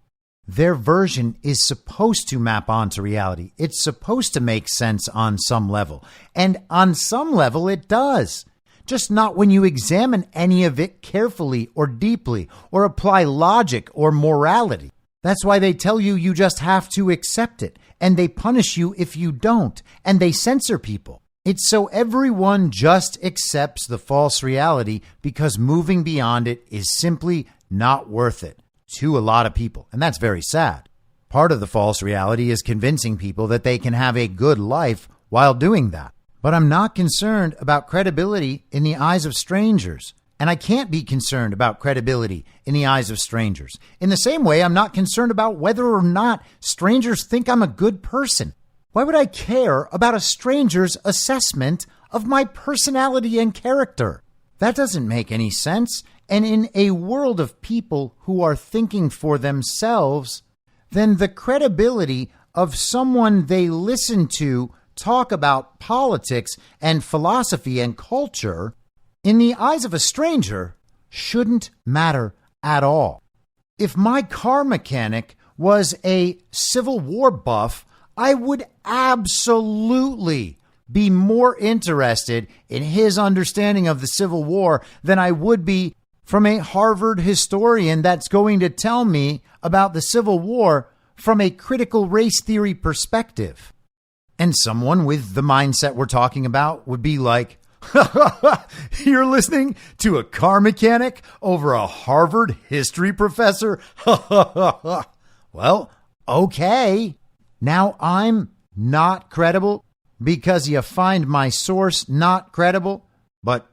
Their version is supposed to map onto reality. It's supposed to make sense on some level. And on some level, it does. Just not when you examine any of it carefully or deeply or apply logic or morality. That's why they tell you you just have to accept it, and they punish you if you don't, and they censor people. It's so everyone just accepts the false reality because moving beyond it is simply not worth it to a lot of people, and that's very sad. Part of the false reality is convincing people that they can have a good life while doing that. But I'm not concerned about credibility in the eyes of strangers. And I can't be concerned about credibility in the eyes of strangers. In the same way, I'm not concerned about whether or not strangers think I'm a good person. Why would I care about a stranger's assessment of my personality and character? That doesn't make any sense. And in a world of people who are thinking for themselves, then the credibility of someone they listen to talk about politics and philosophy and culture in the eyes of a stranger shouldn't matter at all. If my car mechanic was a Civil War buff, I would absolutely be more interested in his understanding of the Civil War than I would be from a Harvard historian that's going to tell me about the Civil War from a critical race theory perspective. And someone with the mindset we're talking about would be like, you're listening to a car mechanic over a Harvard history professor? Well, okay. Now I'm not credible because you find my source not credible, but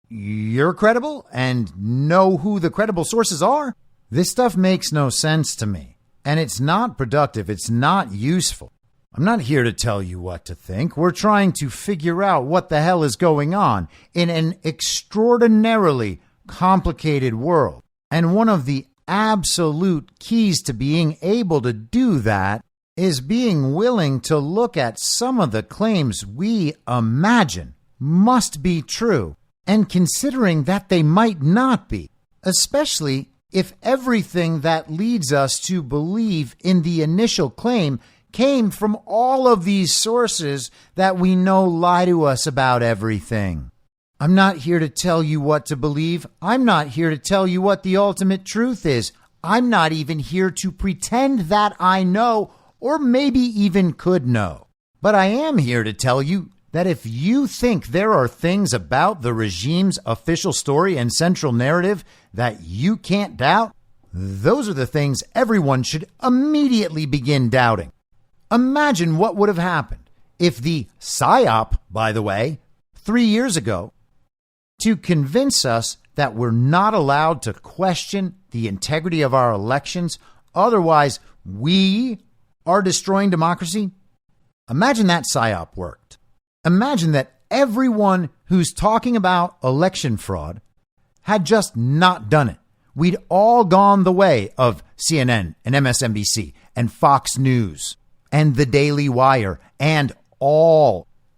you're credible and know who the credible sources are? This stuff makes no sense to me, and it's not productive. It's not useful. I'm not here to tell you what to think. We're trying to figure out what the hell is going on in an extraordinarily complicated world. And one of the absolute keys to being able to do that is being willing to look at some of the claims we imagine must be true and considering that they might not be, especially if everything that leads us to believe in the initial claim came from all of these sources that we know lie to us about everything. I'm not here to tell you what to believe. I'm not here to tell you what the ultimate truth is. I'm not even here to pretend that I know or maybe even could know. But I am here to tell you that if you think there are things about the regime's official story and central narrative that you can't doubt, those are the things everyone should immediately begin doubting. Imagine what would have happened if the PSYOP, by the way, 3 years ago, to convince us that we're not allowed to question the integrity of our elections, otherwise we are destroying democracy. Imagine that PSYOP worked. Imagine that everyone who's talking about election fraud had just not done it. We'd all gone the way of CNN and MSNBC and Fox News and the Daily Wire and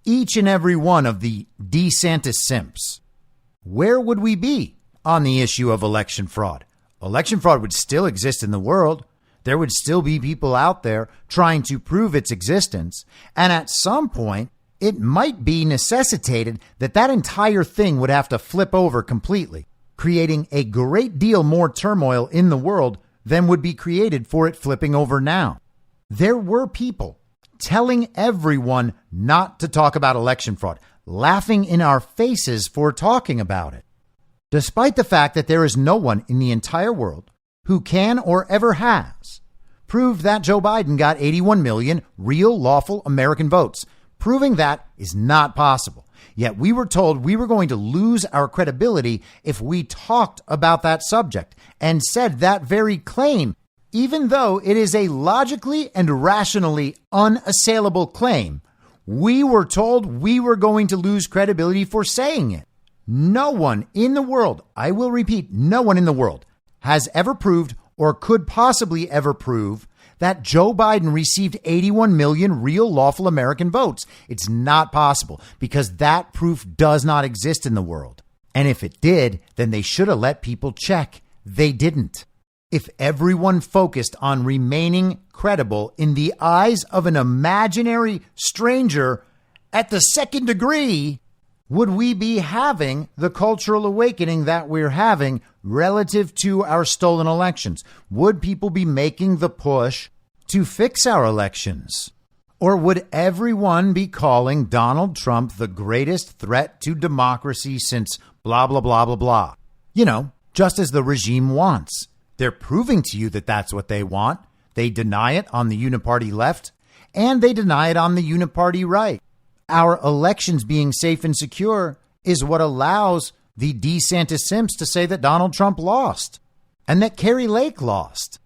each and every one of the DeSantis simps. Where would we be on the issue of election fraud? Election fraud would still exist in the world. There would still be people out there trying to prove its existence. And at some point, it might be necessitated that that entire thing would have to flip over completely. creating a great deal more turmoil in the world than would be created for it flipping over now. There were people telling everyone not to talk about election fraud, laughing in our faces for talking about it, despite the fact that there is no one in the entire world who can or ever has proved that Joe Biden got 81 million real lawful American votes. Proving that is not possible. Yet we were told we were going to lose our credibility if we talked about that subject and said that very claim, even though it is a logically and rationally unassailable claim. We were told we were going to lose credibility for saying it. No one in the world, I will repeat, no one in the world has ever proved or could possibly ever prove that Joe Biden received 81 million real lawful American votes. It's not possible because that proof does not exist in the world. And if it did, then they should have let people check. They didn't. If everyone focused on remaining credible in the eyes of an imaginary stranger at the second degree, would we be having the cultural awakening that we're having relative to our stolen elections? Would people be making the push to fix our elections? Or would everyone be calling Donald Trump the greatest threat to democracy since blah, blah, blah, blah, blah? You know, just as the regime wants. They're proving to you that that's what they want. They deny it on the uniparty left, and they deny it on the uniparty right. Our elections being safe and secure is what allows the DeSantis Simps to say that Donald Trump lost and that Kari Lake lost.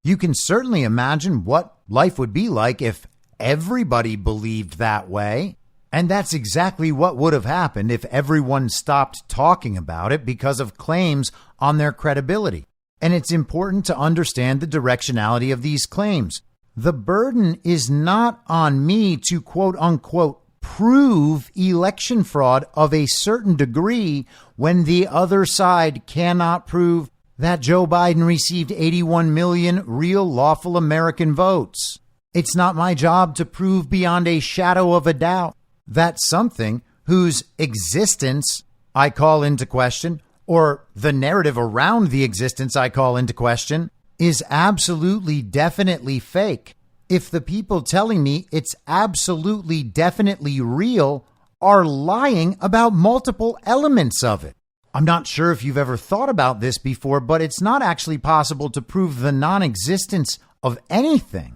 You can certainly imagine what life would be like if everybody believed that way. And that's exactly what would have happened if everyone stopped talking about it because of claims on their credibility. And it's important to understand the directionality of these claims. The burden is not on me to quote unquote prove election fraud of a certain degree when the other side cannot prove that Joe Biden received 81 million real lawful American votes. It's not my job to prove beyond a shadow of a doubt that something whose existence I call into question, or the narrative around the existence I call into question, is absolutely definitely fake. If the people telling me it's absolutely definitely real are lying about multiple elements of it. I'm not sure if you've ever thought about this before, but it's not actually possible to prove the non-existence of anything.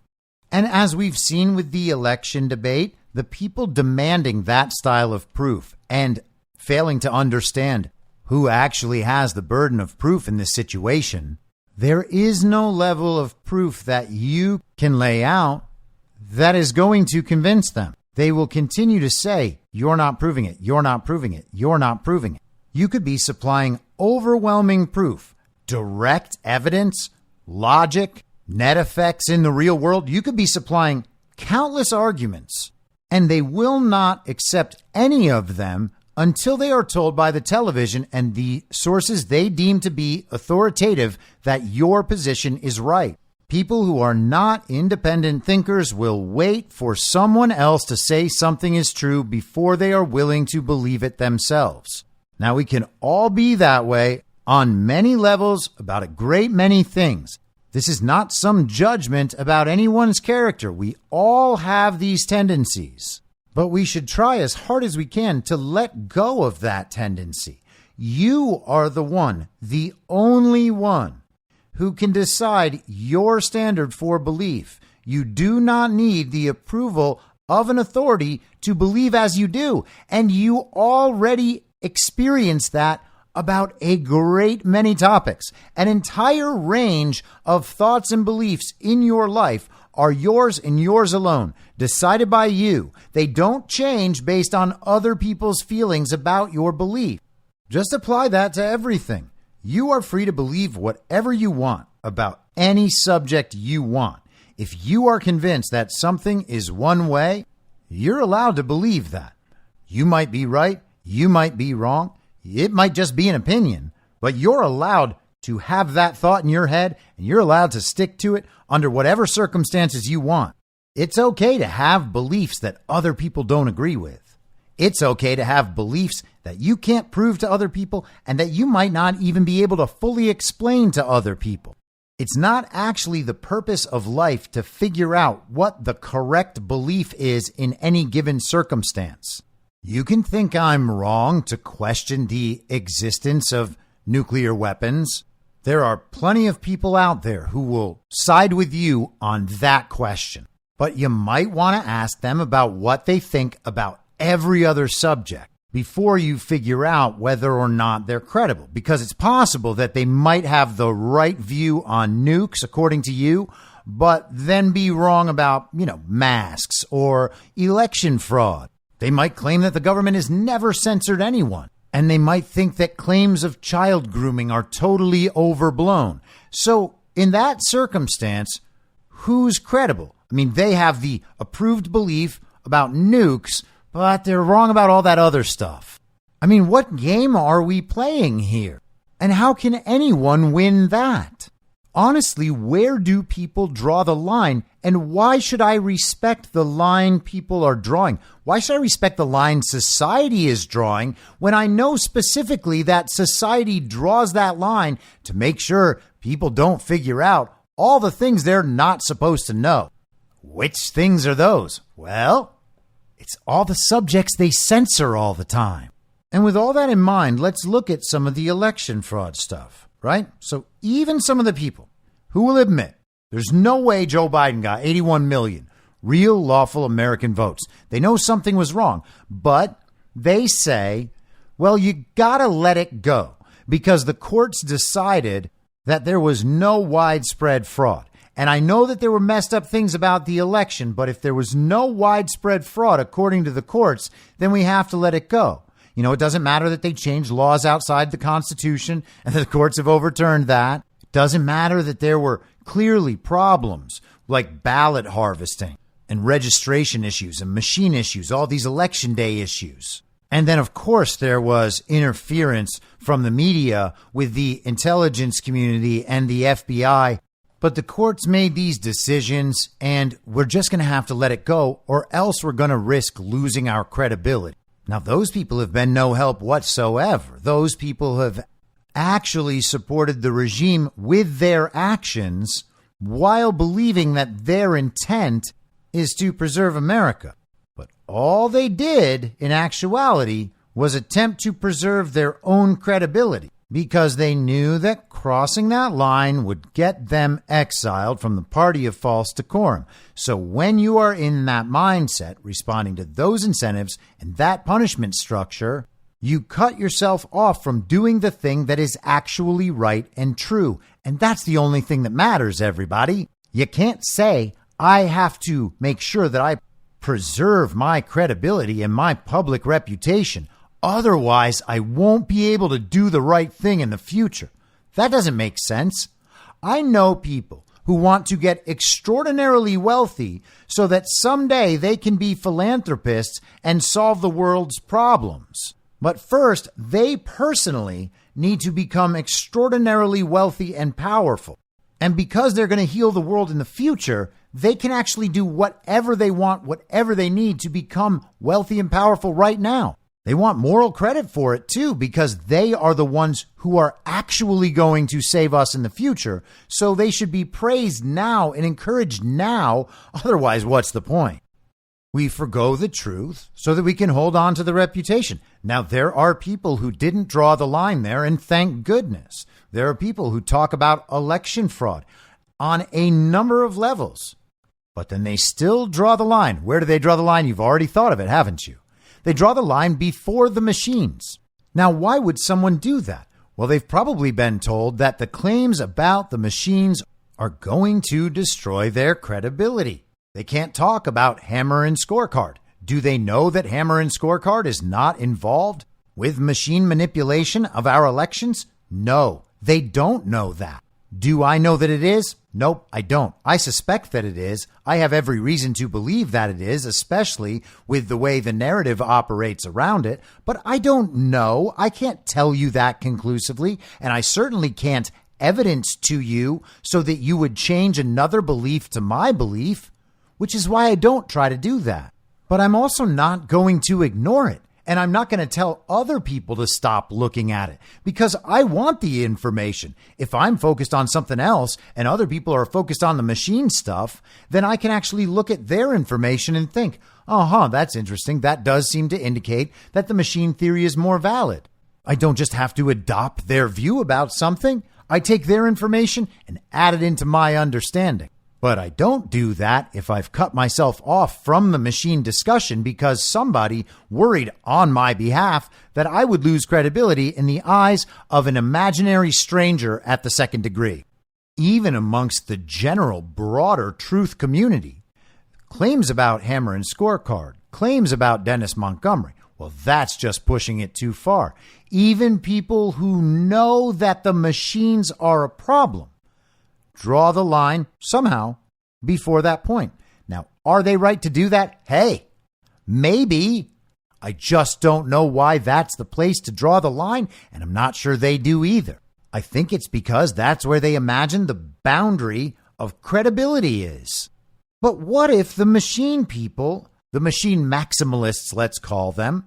And as we've seen with the election debate, the people demanding that style of proof and failing to understand who actually has the burden of proof in this situation, there is no level of proof that you can lay out that is going to convince them. They will continue to say, you're not proving it, you're not proving it, you're not proving it. You could be supplying overwhelming proof, direct evidence, logic, net effects in the real world. You could be supplying countless arguments, and they will not accept any of them until they are told by the television and the sources they deem to be authoritative that your position is right. People who are not independent thinkers will wait for someone else to say something is true before they are willing to believe it themselves. Now, we can all be that way on many levels about a great many things. This is not some judgment about anyone's character. We all have these tendencies. But we should try as hard as we can to let go of that tendency. You are the one, the only one, who can decide your standard for belief. You do not need the approval of an authority to believe as you do. And you already experience that about a great many topics. An entire range of thoughts and beliefs in your life are yours and yours alone, decided by you. They don't change based on other people's feelings about your belief. Just apply that to everything. You are free to believe whatever you want about any subject you want. If you are convinced that something is one way, you're allowed to believe that. You might be right. You might be wrong. It might just be an opinion, but you're allowed to have that thought in your head, and you're allowed to stick to it under whatever circumstances you want. It's okay to have beliefs that other people don't agree with. It's okay to have beliefs that you can't prove to other people and that you might not even be able to fully explain to other people. It's not actually the purpose of life to figure out what the correct belief is in any given circumstance. You can think I'm wrong to question the existence of nuclear weapons. There are plenty of people out there who will side with you on that question. But you might want to ask them about what they think about every other subject before you figure out whether or not they're credible, because it's possible that they might have the right view on nukes according to you, but then be wrong about, masks or election fraud. They might claim that the government has never censored anyone, and they might think that claims of child grooming are totally overblown. So in that circumstance, who's credible? I mean, they have the approved belief about nukes, but they're wrong about all that other stuff. I mean, what game are we playing here? And how can anyone win that? Honestly, where do people draw the line? And why should I respect the line people are drawing? Why should I respect the line society is drawing when I know specifically that society draws that line to make sure people don't figure out all the things they're not supposed to know? Which things are those? Well, it's all the subjects they censor all the time. And with all that in mind, let's look at some of the election fraud stuff, right? So even some of the people who will admit there's no way Joe Biden got 81 million real lawful American votes. They know something was wrong, but they say, well, you gotta let it go because the courts decided that there was no widespread fraud. And I know that there were messed up things about the election, but if there was no widespread fraud, according to the courts, then we have to let it go. It doesn't matter that they changed laws outside the Constitution and the courts have overturned that. It doesn't matter that there were clearly problems like ballot harvesting and registration issues and machine issues, all these election day issues. And then, of course, there was interference from the media with the intelligence community and the FBI. But the courts made these decisions, and we're just going to have to let it go, or else we're going to risk losing our credibility. Now, those people have been no help whatsoever. Those people have actually supported the regime with their actions while believing that their intent is to preserve America. But all they did, in actuality, was attempt to preserve their own credibility, because they knew that crossing that line would get them exiled from the party of false decorum. So when you are in that mindset, responding to those incentives and that punishment structure, you cut yourself off from doing the thing that is actually right and true. And that's the only thing that matters, everybody. You can't say, I have to make sure that I preserve my credibility and my public reputation. Otherwise, I won't be able to do the right thing in the future. That doesn't make sense. I know people who want to get extraordinarily wealthy so that someday they can be philanthropists and solve the world's problems. But first, they personally need to become extraordinarily wealthy and powerful. And because they're going to heal the world in the future, they can actually do whatever they want, whatever they need to become wealthy and powerful right now. They want moral credit for it, too, because they are the ones who are actually going to save us in the future. So they should be praised now and encouraged now. Otherwise, what's the point? We forgo the truth so that we can hold on to the reputation. Now, there are people who didn't draw the line there, and thank goodness. There are people who talk about election fraud on a number of levels, but then they still draw the line. Where do they draw the line? You've already thought of it, haven't you? They draw the line before the machines. Now, why would someone do that? Well, they've probably been told that the claims about the machines are going to destroy their credibility. They can't talk about Hammer and Scorecard. Do they know that Hammer and Scorecard is not involved with machine manipulation of our elections? No, they don't know that. Do I know that it is? Nope, I don't. I suspect that it is. I have every reason to believe that it is, especially with the way the narrative operates around it. But I don't know. I can't tell you that conclusively. And I certainly can't evidence to you so that you would change another belief to my belief, which is why I don't try to do that. But I'm also not going to ignore it. And I'm not going to tell other people to stop looking at it because I want the information. If I'm focused on something else and other people are focused on the machine stuff, then I can actually look at their information and think, that's interesting. That does seem to indicate that the machine theory is more valid. I don't just have to adopt their view about something. I take their information and add it into my understanding. But I don't do that if I've cut myself off from the machine discussion because somebody worried on my behalf that I would lose credibility in the eyes of an imaginary stranger at the second degree. Even amongst the general, broader truth community, claims about Hammer and Scorecard, claims about Dennis Montgomery, well, that's just pushing it too far. Even people who know that the machines are a problem draw the line somehow before that point. Now, are they right to do that? Hey, maybe. I just don't know why that's the place to draw the line, and I'm not sure they do either. I think it's because that's where they imagine the boundary of credibility is. But what if the machine people, the machine maximalists, let's call them,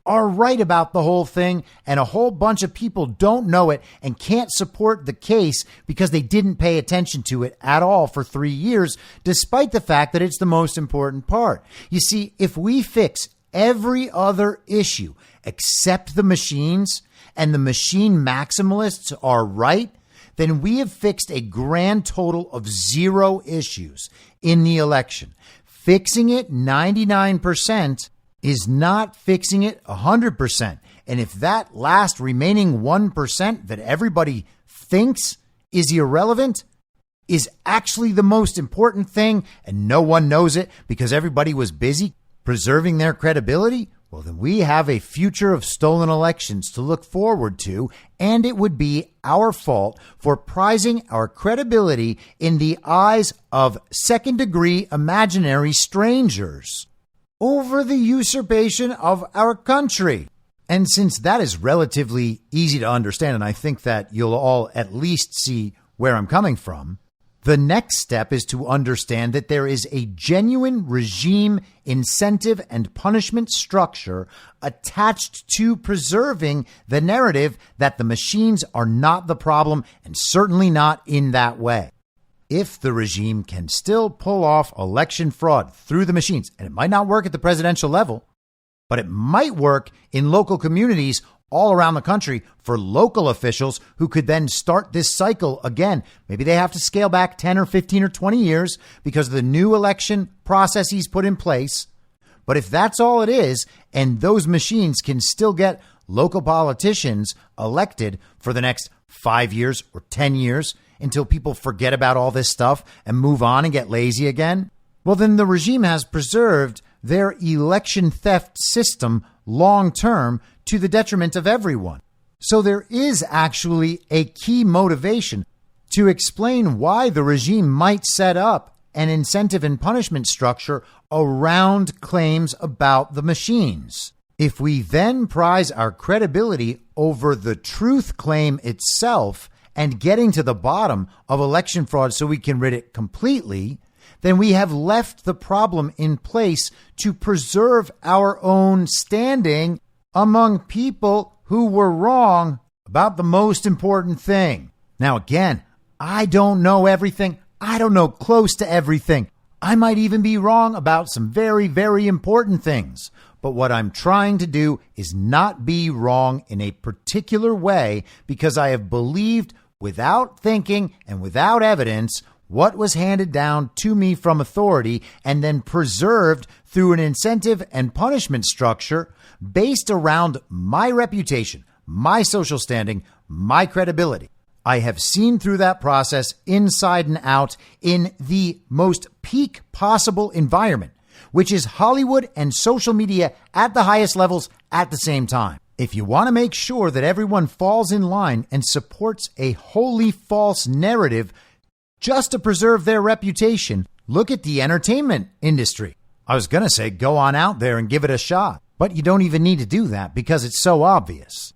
are right about the whole thing and a whole bunch of people don't know it and can't support the case because they didn't pay attention to it at all for 3 years, despite the fact that it's the most important part? You see, if we fix every other issue except the machines and the machine maximalists are right, then we have fixed a grand total of 0 issues in the election. Fixing it 99% is not fixing it 100%. And if that last remaining 1% that everybody thinks is irrelevant is actually the most important thing and no one knows it because everybody was busy preserving their credibility, well, then we have a future of stolen elections to look forward to, and it would be our fault for prizing our credibility in the eyes of second-degree imaginary strangers over the usurpation of our country. And since that is relatively easy to understand, and I think that you'll all at least see where I'm coming from, the next step is to understand that there is a genuine regime, incentive, and punishment structure attached to preserving the narrative that the machines are not the problem, and certainly not in that way. If the regime can still pull off election fraud through the machines, and it might not work at the presidential level, but it might work in local communities all around the country for local officials who could then start this cycle again. Maybe they have to scale back 10 or 15 or 20 years because of the new election processes put in place. But if that's all it is, and those machines can still get local politicians elected for the next 5 years or 10 years, until people forget about all this stuff and move on and get lazy again, well, then the regime has preserved their election theft system long term to the detriment of everyone. So there is actually a key motivation to explain why the regime might set up an incentive and punishment structure around claims about the machines. If we then prize our credibility over the truth claim itself and getting to the bottom of election fraud so we can rid it completely, then we have left the problem in place to preserve our own standing among people who were wrong about the most important thing. Now, again, I don't know everything. I don't know close to everything. I might even be wrong about some very, very important things. But what I'm trying to do is not be wrong in a particular way because I have believed without thinking and without evidence what was handed down to me from authority and then preserved through an incentive and punishment structure based around my reputation, my social standing, my credibility. I have seen through that process inside and out in the most peak possible environment, which is Hollywood and social media at the highest levels at the same time. If you want to make sure that everyone falls in line and supports a wholly false narrative just to preserve their reputation, look at the entertainment industry. I was going to say go on out there and give it a shot, but you don't even need to do that because it's so obvious.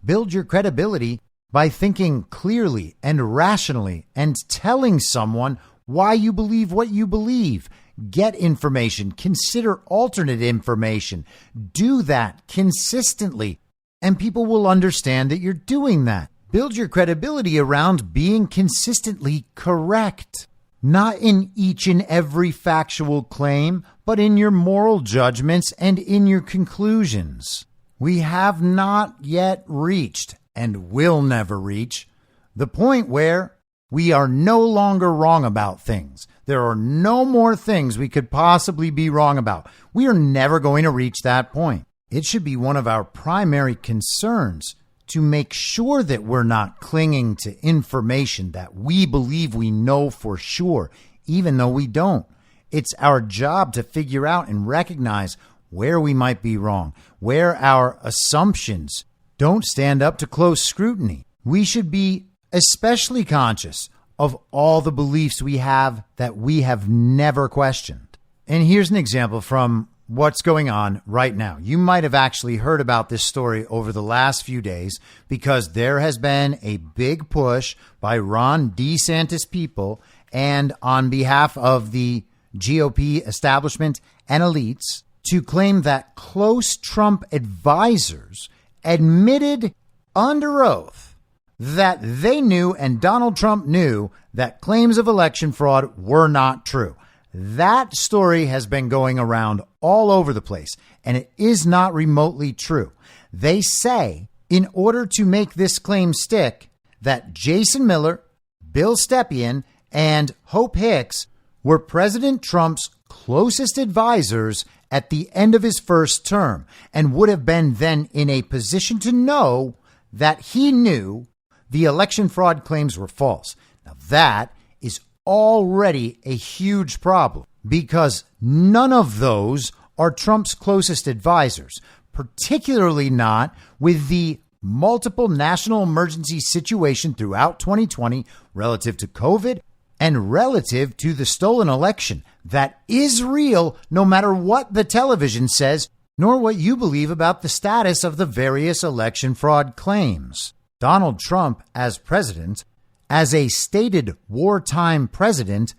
Build your credibility by thinking clearly and rationally and telling someone why you believe what you believe. get information, consider alternate information. Do that consistently, and people will understand that you're doing that. Build your credibility around being consistently correct, not in each and every factual claim, but in your moral judgments and in your conclusions. We have not yet reached, and will never reach, the point where we are no longer wrong about things. There are no more things we could possibly be wrong about. We are never going to reach that point. It should be one of our primary concerns to make sure that we're not clinging to information that we believe we know for sure, even though we don't. It's our job to figure out and recognize where we might be wrong, where our assumptions don't stand up to close scrutiny. We should be especially conscious of all the beliefs we have that we have never questioned. And here's an example from what's going on right now. You might have actually heard about this story over the last few days because there has been a big push by Ron DeSantis people and on behalf of the GOP establishment and elites to claim that close Trump advisors admitted under oath that they knew and Donald Trump knew that claims of election fraud were not true. That story has been going around all over the place, and it is not remotely true. They say, in order to make this claim stick, that Jason Miller, Bill Stepien, and Hope Hicks were President Trump's closest advisors at the end of his first term and would have been then in a position to know that he knew the election fraud claims were false. Now that is already a huge problem because none of those are Trump's closest advisors, particularly not with the multiple national emergency situation throughout 2020 relative to COVID and relative to the stolen election. That is real, no matter what the television says, nor what you believe about the status of the various election fraud claims. Donald Trump, as president, as a stated wartime president,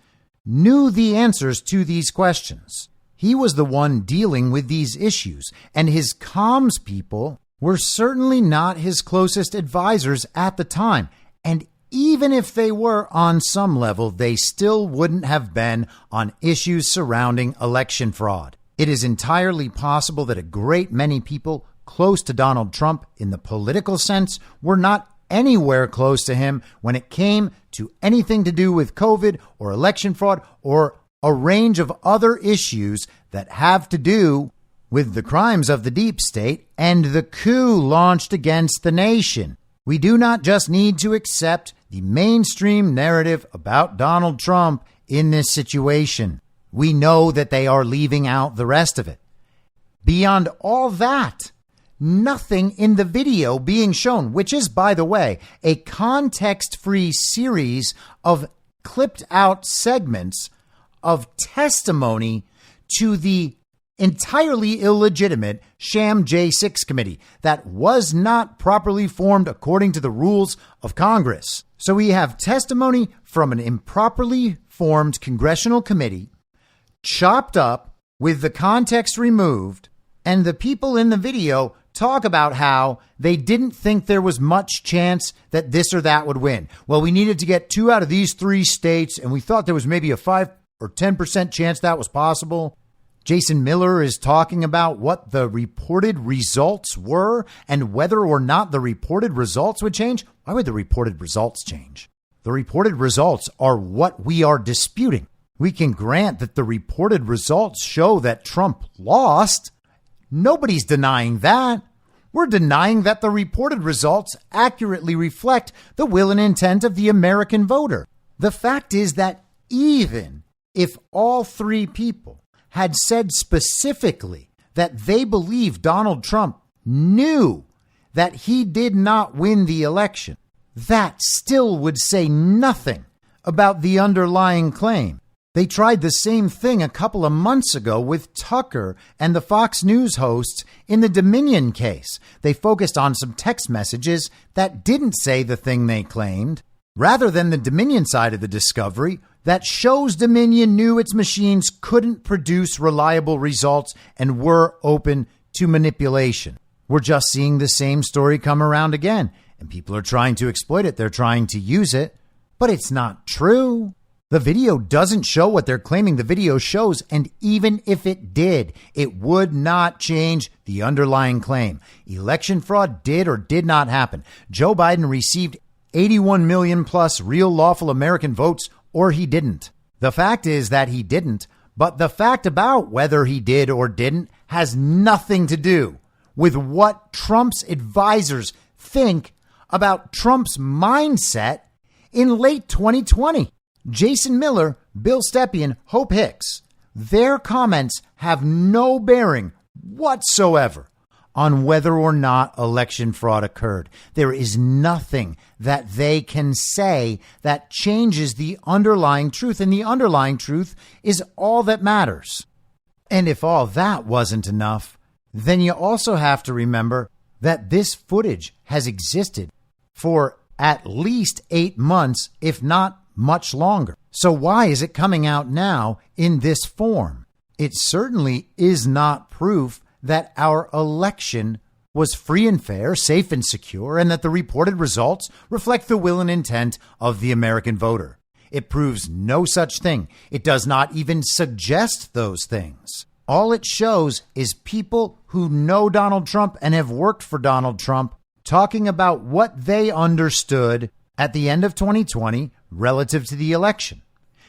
knew the answers to these questions. He was the one dealing with these issues, and his comms people were certainly not his closest advisors at the time. And even if they were on some level, they still wouldn't have been on issues surrounding election fraud. It is entirely possible that a great many people close to Donald Trump in the political sense were not anywhere close to him when it came to anything to do with COVID or election fraud or a range of other issues that have to do with the crimes of the deep state and the coup launched against the nation. We do not just need to accept the mainstream narrative about Donald Trump in this situation. We know that they are leaving out the rest of it. Beyond all that, nothing in the video being shown, which is, by the way, a context-free series of clipped out segments of testimony to the entirely illegitimate sham J6 committee that was not properly formed according to the rules of Congress. So we have testimony from an improperly formed congressional committee, chopped up with the context removed, and the people in the video talk about how they didn't think there was much chance that this or that would win. Well, we needed to get 2 out of these 3 states, and we thought there was maybe a 5 or 10% chance that was possible. Jason Miller is talking about what the reported results were and whether or not the reported results would change. Why would the reported results change? The reported results are what we are disputing. We can grant that the reported results show that Trump lost. Nobody's denying that. We're denying that the reported results accurately reflect the will and intent of the American voter. The fact is that even if all 3 people had said specifically that they believe Donald Trump knew that he did not win the election, that still would say nothing about the underlying claim. They tried the same thing a couple of months ago with Tucker and the Fox News hosts in the Dominion case. They focused on some text messages that didn't say the thing they claimed. rather than the Dominion side of the discovery that shows Dominion knew its machines couldn't produce reliable results and were open to manipulation. We're just seeing the same story come around again, and people are trying to exploit it. They're trying to use it, but it's not true. The video doesn't show what they're claiming the video shows, and even if it did, it would not change the underlying claim. Election fraud did or did not happen. Joe Biden received 81 million plus real lawful American votes, or he didn't. The fact is that he didn't, but the fact about whether he did or didn't has nothing to do with what Trump's advisors think about Trump's mindset in late 2020. Jason Miller, Bill Stepien, Hope Hicks, their comments have no bearing whatsoever on whether or not election fraud occurred. There is nothing that they can say that changes the underlying truth, and the underlying truth is all that matters. And if all that wasn't enough, then you also have to remember that this footage has existed for at least 8 months, if not much longer. So why is it coming out now in this form? It certainly is not proof that our election was free and fair, safe and secure, and that the reported results reflect the will and intent of the American voter. It proves no such thing. It does not even suggest those things. All it shows is people who know Donald Trump and have worked for Donald Trump talking about what they understood at the end of 2020 relative to the election.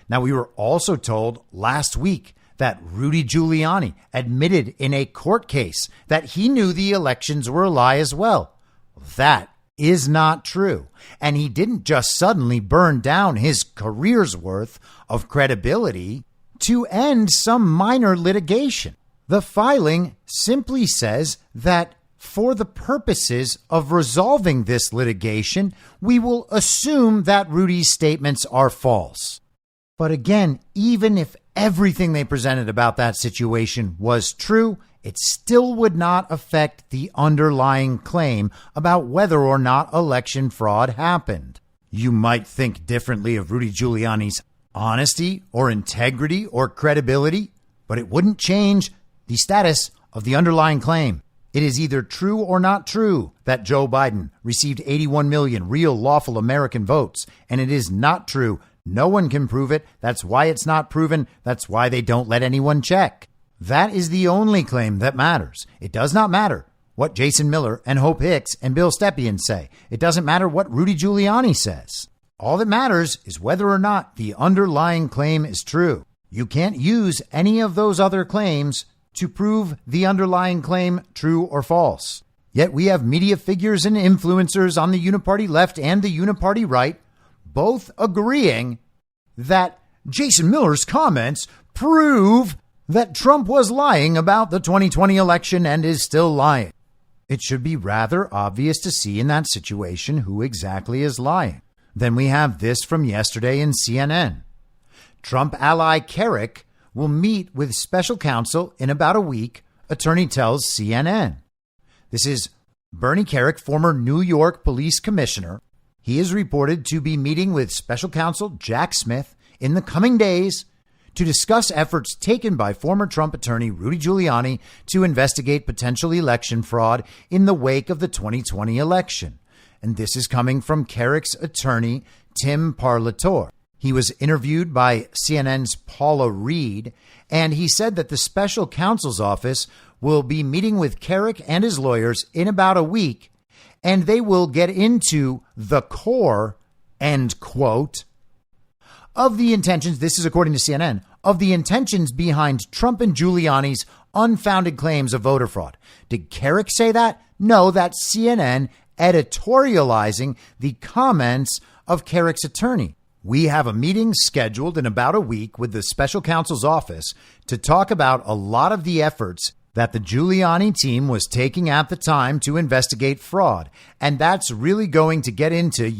Now, we were also told last week that Rudy Giuliani admitted in a court case that he knew the elections were a lie as well. That is not true. And he didn't just suddenly burn down his career's worth of credibility to end some minor litigation. The filing simply says that for the purposes of resolving this litigation, we will assume that Rudy's statements are false. But again, even if everything they presented about that situation was true, it still would not affect the underlying claim about whether or not election fraud happened. You might think differently of Rudy Giuliani's honesty or integrity or credibility, but it wouldn't change the status of the underlying claim. It is either true or not true that Joe Biden received 81 million real lawful American votes, and it is not true. No one can prove it. That's why it's not proven. That's why they don't let anyone check. That is the only claim that matters. It does not matter what Jason Miller and Hope Hicks and Bill Stepien say. It doesn't matter what Rudy Giuliani says. All that matters is whether or not the underlying claim is true. You can't use any of those other claims to prove the underlying claim true or false. Yet we have media figures and influencers on the uniparty left and the uniparty right both agreeing that Jason Miller's comments prove that Trump was lying about the 2020 election and is still lying. It should be rather obvious to see in that situation who exactly is lying. Then we have this from yesterday in CNN. Trump ally Carrick will meet with special counsel in about a week, attorney tells CNN. This is Bernie Carrick, former New York police commissioner. He is reported to be meeting with special counsel Jack Smith in the coming days to discuss efforts taken by former Trump attorney Rudy Giuliani to investigate potential election fraud in the wake of the 2020 election. And this is coming from Carrick's attorney, Tim Parlatore. He was interviewed by CNN's Paula Reed, and he said that the special counsel's office will be meeting with Carrick and his lawyers in about a week, and they will get into the core, end quote, of the intentions, this is according to CNN, of the intentions behind Trump and Giuliani's unfounded claims of voter fraud. Did Carrick say that? No, that's CNN editorializing the comments of Carrick's attorney. We have a meeting scheduled in about a week with the special counsel's office to talk about a lot of the efforts that the Giuliani team was taking at the time to investigate fraud. And that's really going to get into,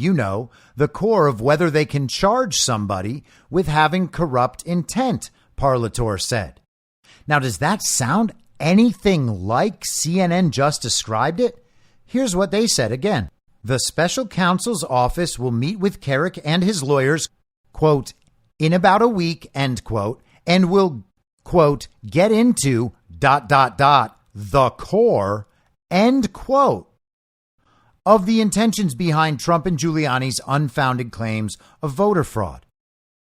the core of whether they can charge somebody with having corrupt intent, Parlatore said. Now, does that sound anything like CNN just described it? Here's what they said again. The special counsel's office will meet with Carrick and his lawyers, quote, in about a week, end quote, and will, quote, get into ... the core, end quote, of the intentions behind Trump and Giuliani's unfounded claims of voter fraud.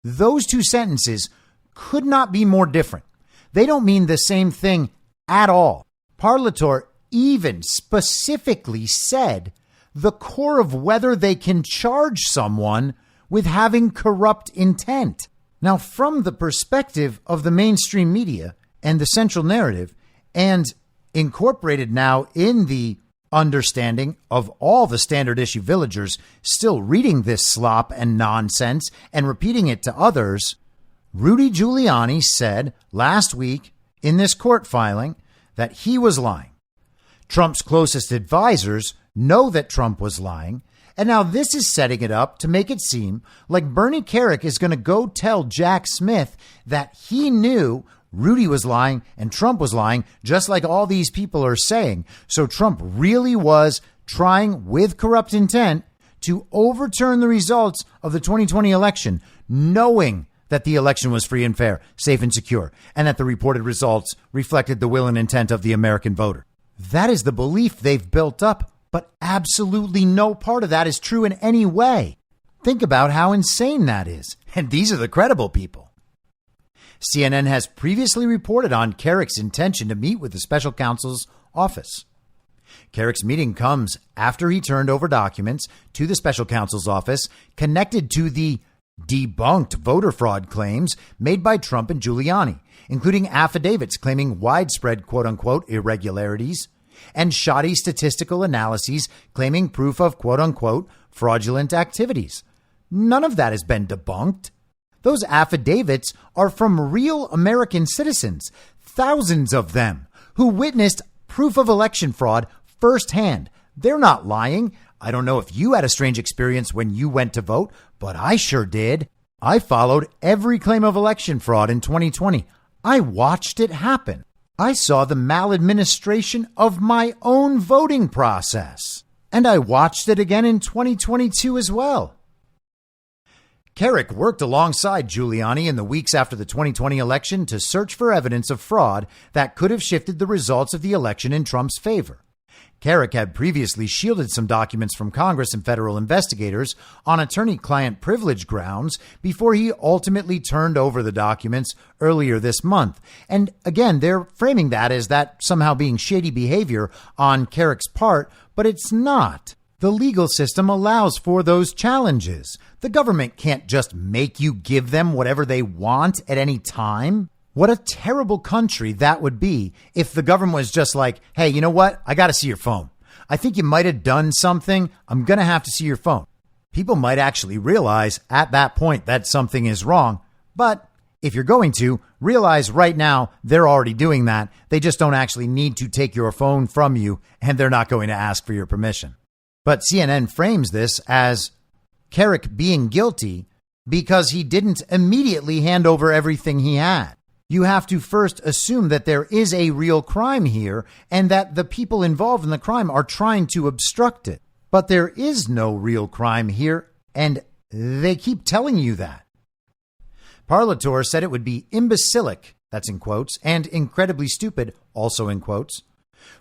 Those two sentences could not be more different. They don't mean the same thing at all. Parlator even specifically said the core of whether they can charge someone with having corrupt intent. Now, from the perspective of the mainstream media and the central narrative, and incorporated now in the understanding of all the standard issue villagers still reading this slop and nonsense and repeating it to others, Rudy Giuliani said last week in this court filing that he was lying. Trump's closest advisors know that Trump was lying, and now this is setting it up to make it seem like Bernie Carrick is going to go tell Jack Smith that he knew Rudy was lying and Trump was lying, just like all these people are saying. So Trump really was trying with corrupt intent to overturn the results of the 2020 election, knowing that the election was free and fair, safe and secure, and that the reported results reflected the will and intent of the American voter. That is the belief they've built up, but absolutely no part of that is true in any way. Think about how insane that is. And these are the credible people. CNN has previously reported on Carrick's intention to meet with the special counsel's office. Carrick's meeting comes after he turned over documents to the special counsel's office connected to the debunked voter fraud claims made by Trump and Giuliani, including affidavits claiming widespread quote-unquote irregularities and shoddy statistical analyses claiming proof of quote-unquote fraudulent activities. None of that has been debunked. Those affidavits are from real American citizens, thousands of them, who witnessed proof of election fraud firsthand. They're not lying. I don't know if you had a strange experience when you went to vote, but I sure did. I followed every claim of election fraud in 2020. I watched it happen. I saw the maladministration of my own voting process. And I watched it again in 2022 as well. Carrick worked alongside Giuliani in the weeks after the 2020 election to search for evidence of fraud that could have shifted the results of the election in Trump's favor. Carrick had previously shielded some documents from Congress and federal investigators on attorney-client privilege grounds before he ultimately turned over the documents earlier this month. And again, they're framing that as that somehow being shady behavior on Carrick's part, but it's not. The legal system allows for those challenges. The government can't just make you give them whatever they want at any time. What a terrible country that would be if the government was just like, hey, you know what? I got to see your phone. I think you might have done something. I'm going to have to see your phone. People might actually realize at that point that something is wrong. But if you're going to realize right now, they're already doing that. They just don't actually need to take your phone from you, and they're not going to ask for your permission. But CNN frames this as Carrick being guilty because he didn't immediately hand over everything he had. You have to first assume that there is a real crime here and that the people involved in the crime are trying to obstruct it. But there is no real crime here, and they keep telling you that. Parlator said it would be imbecilic, that's in quotes, and incredibly stupid, also in quotes,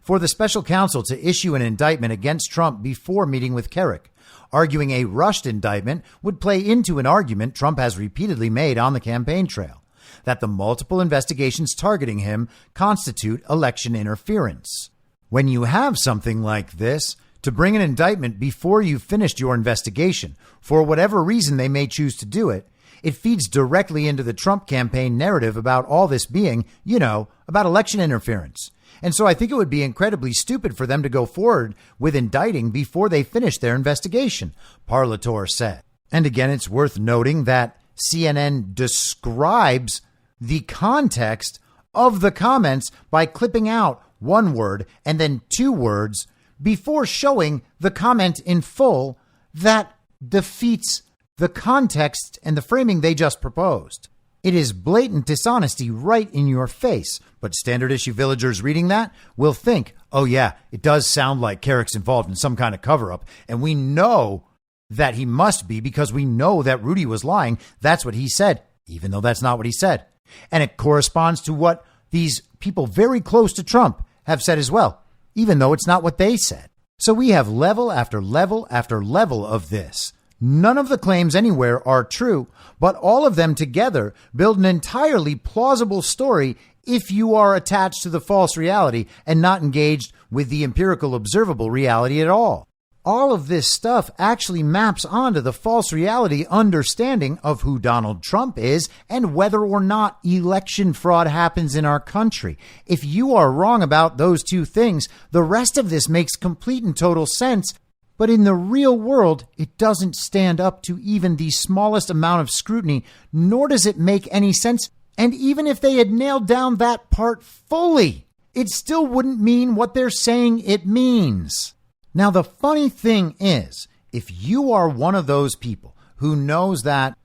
for the special counsel to issue an indictment against Trump before meeting with Carrick, arguing a rushed indictment would play into an argument Trump has repeatedly made on the campaign trail, that the multiple investigations targeting him constitute election interference. When you have something like this, to bring an indictment before you've finished your investigation, for whatever reason they may choose to do it, it feeds directly into the Trump campaign narrative about all this being, about election interference. And so I think it would be incredibly stupid for them to go forward with indicting before they finish their investigation, Parlator said. And again, it's worth noting that CNN describes the context of the comments by clipping out one word and then two words before showing the comment in full that defeats the context and the framing they just proposed. It is blatant dishonesty right in your face, but standard issue villagers reading that will think, oh yeah, it does sound like Carrick's involved in some kind of cover-up, and we know that he must be because we know that Rudy was lying. That's what he said, even though that's not what he said. And it corresponds to what these people very close to Trump have said as well, even though it's not what they said. So we have level after level after level of this. None of the claims anywhere are true, but all of them together build an entirely plausible story if you are attached to the false reality and not engaged with the empirical observable reality at all. All of this stuff actually maps onto the false reality understanding of who Donald Trump is and whether or not election fraud happens in our country. If you are wrong about those two things, the rest of this makes complete and total sense. But in the real world, it doesn't stand up to even the smallest amount of scrutiny, nor does it make any sense. And even if they had nailed down that part fully, it still wouldn't mean what they're saying it means. Now, the funny thing is, if you are one of those people who knows that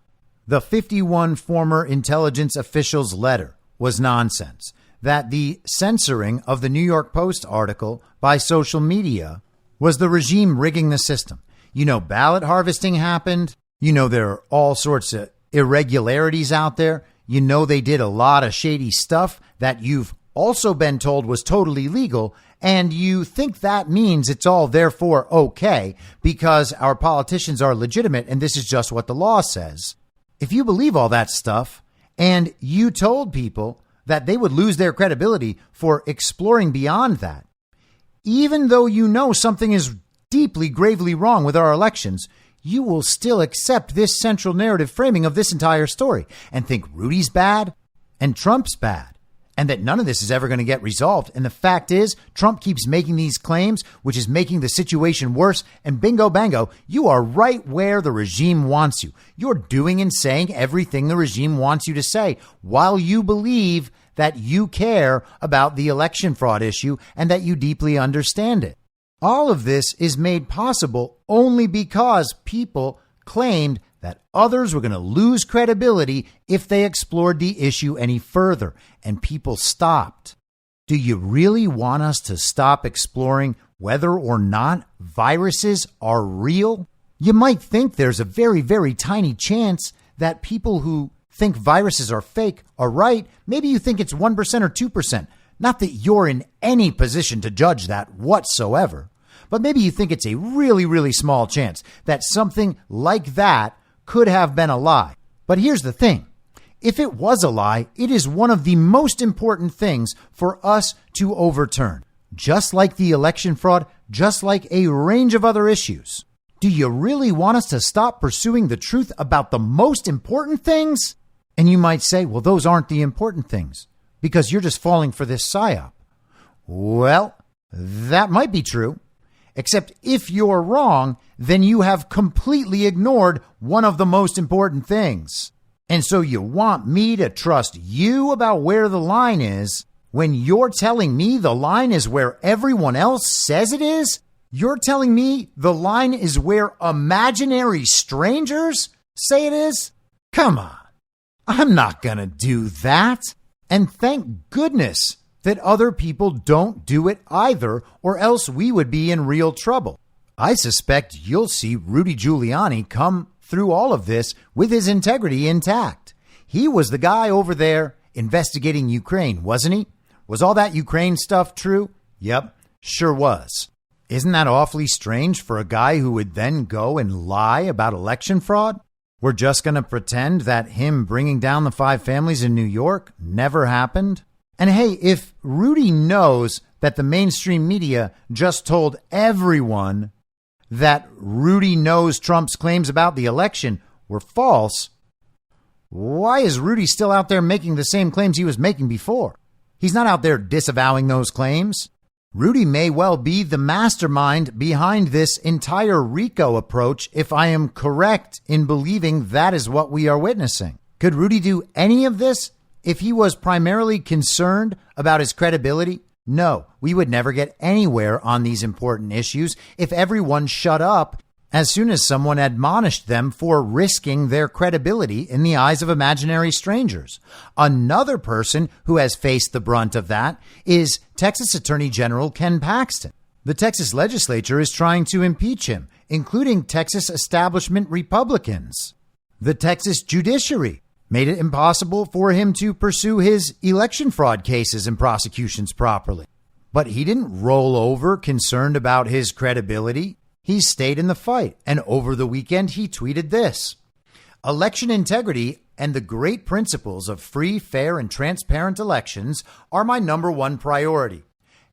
the 51 former intelligence officials' letter was nonsense, that the censoring of the New York Post article by social media was the regime rigging the system, you know, ballot harvesting happened, you know, there are all sorts of irregularities out there, you know, they did a lot of shady stuff that you've also been told was totally legal, and you think that means it's all therefore okay because our politicians are legitimate and this is just what the law says. If you believe all that stuff and you told people that they would lose their credibility for exploring beyond that, even though you know something is deeply, gravely wrong with our elections, you will still accept this central narrative framing of this entire story and think Rudy's bad and Trump's bad, and that none of this is ever going to get resolved. And the fact is, Trump keeps making these claims, which is making the situation worse. And bingo, bango, you are right where the regime wants you. You're doing and saying everything the regime wants you to say while you believe that you care about the election fraud issue and that you deeply understand it. All of this is made possible only because people claimed that others were going to lose credibility if they explored the issue any further, and people stopped. Do you really want us to stop exploring whether or not viruses are real? You might think there's a very, very tiny chance that people who think viruses are fake are right. Maybe you think it's 1% or 2%. Not that you're in any position to judge that whatsoever, but maybe you think it's a really, really small chance that something like that could have been a lie. But here's the thing. If it was a lie, it is one of the most important things for us to overturn. Just like the election fraud, just like a range of other issues. Do you really want us to stop pursuing the truth about the most important things? And you might say, well, those aren't the important things because you're just falling for this psyop. Well, that might be true. Except if you're wrong, then you have completely ignored one of the most important things. And so you want me to trust you about where the line is when you're telling me the line is where everyone else says it is? You're telling me the line is where imaginary strangers say it is? Come on. I'm not going to do that. And thank goodness that other people don't do it either, or else we would be in real trouble. I suspect you'll see Rudy Giuliani come through all of this with his integrity intact. He was the guy over there investigating Ukraine, wasn't he? Was all that Ukraine stuff true? Yep, sure was. Isn't that awfully strange for a guy who would then go and lie about election fraud? We're just going to pretend that him bringing down the 5 families in New York never happened? And hey, if Rudy knows that the mainstream media just told everyone that Rudy knows Trump's claims about the election were false, why is Rudy still out there making the same claims he was making before? He's not out there disavowing those claims. Rudy may well be the mastermind behind this entire RICO approach if I am correct in believing that is what we are witnessing. Could Rudy do any of this if he was primarily concerned about his credibility? No, we would never get anywhere on these important issues if everyone shut up as soon as someone admonished them for risking their credibility in the eyes of imaginary strangers. Another person who has faced the brunt of that is Texas Attorney General Ken Paxton. The Texas legislature is trying to impeach him, including Texas establishment Republicans. The Texas judiciary made it impossible for him to pursue his election fraud cases and prosecutions properly. But he didn't roll over concerned about his credibility. He stayed in the fight, and over the weekend he tweeted this: "Election integrity and the great principles of free, fair, and transparent elections are my number one priority.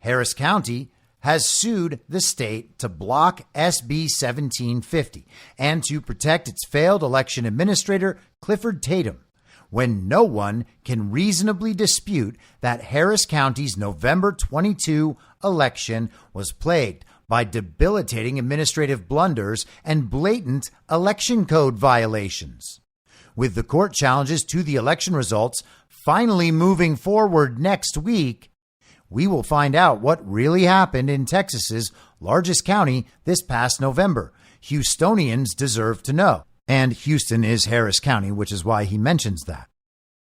Harris County has sued the state to block SB 1750 and to protect its failed election administrator, Clifford Tatum, when no one can reasonably dispute that Harris County's November 22 election was plagued by debilitating administrative blunders and blatant election code violations. With the court challenges to the election results finally moving forward next week, we will find out what really happened in Texas's largest county this past November. Houstonians deserve to know." And Houston is Harris County, which is why he mentions that.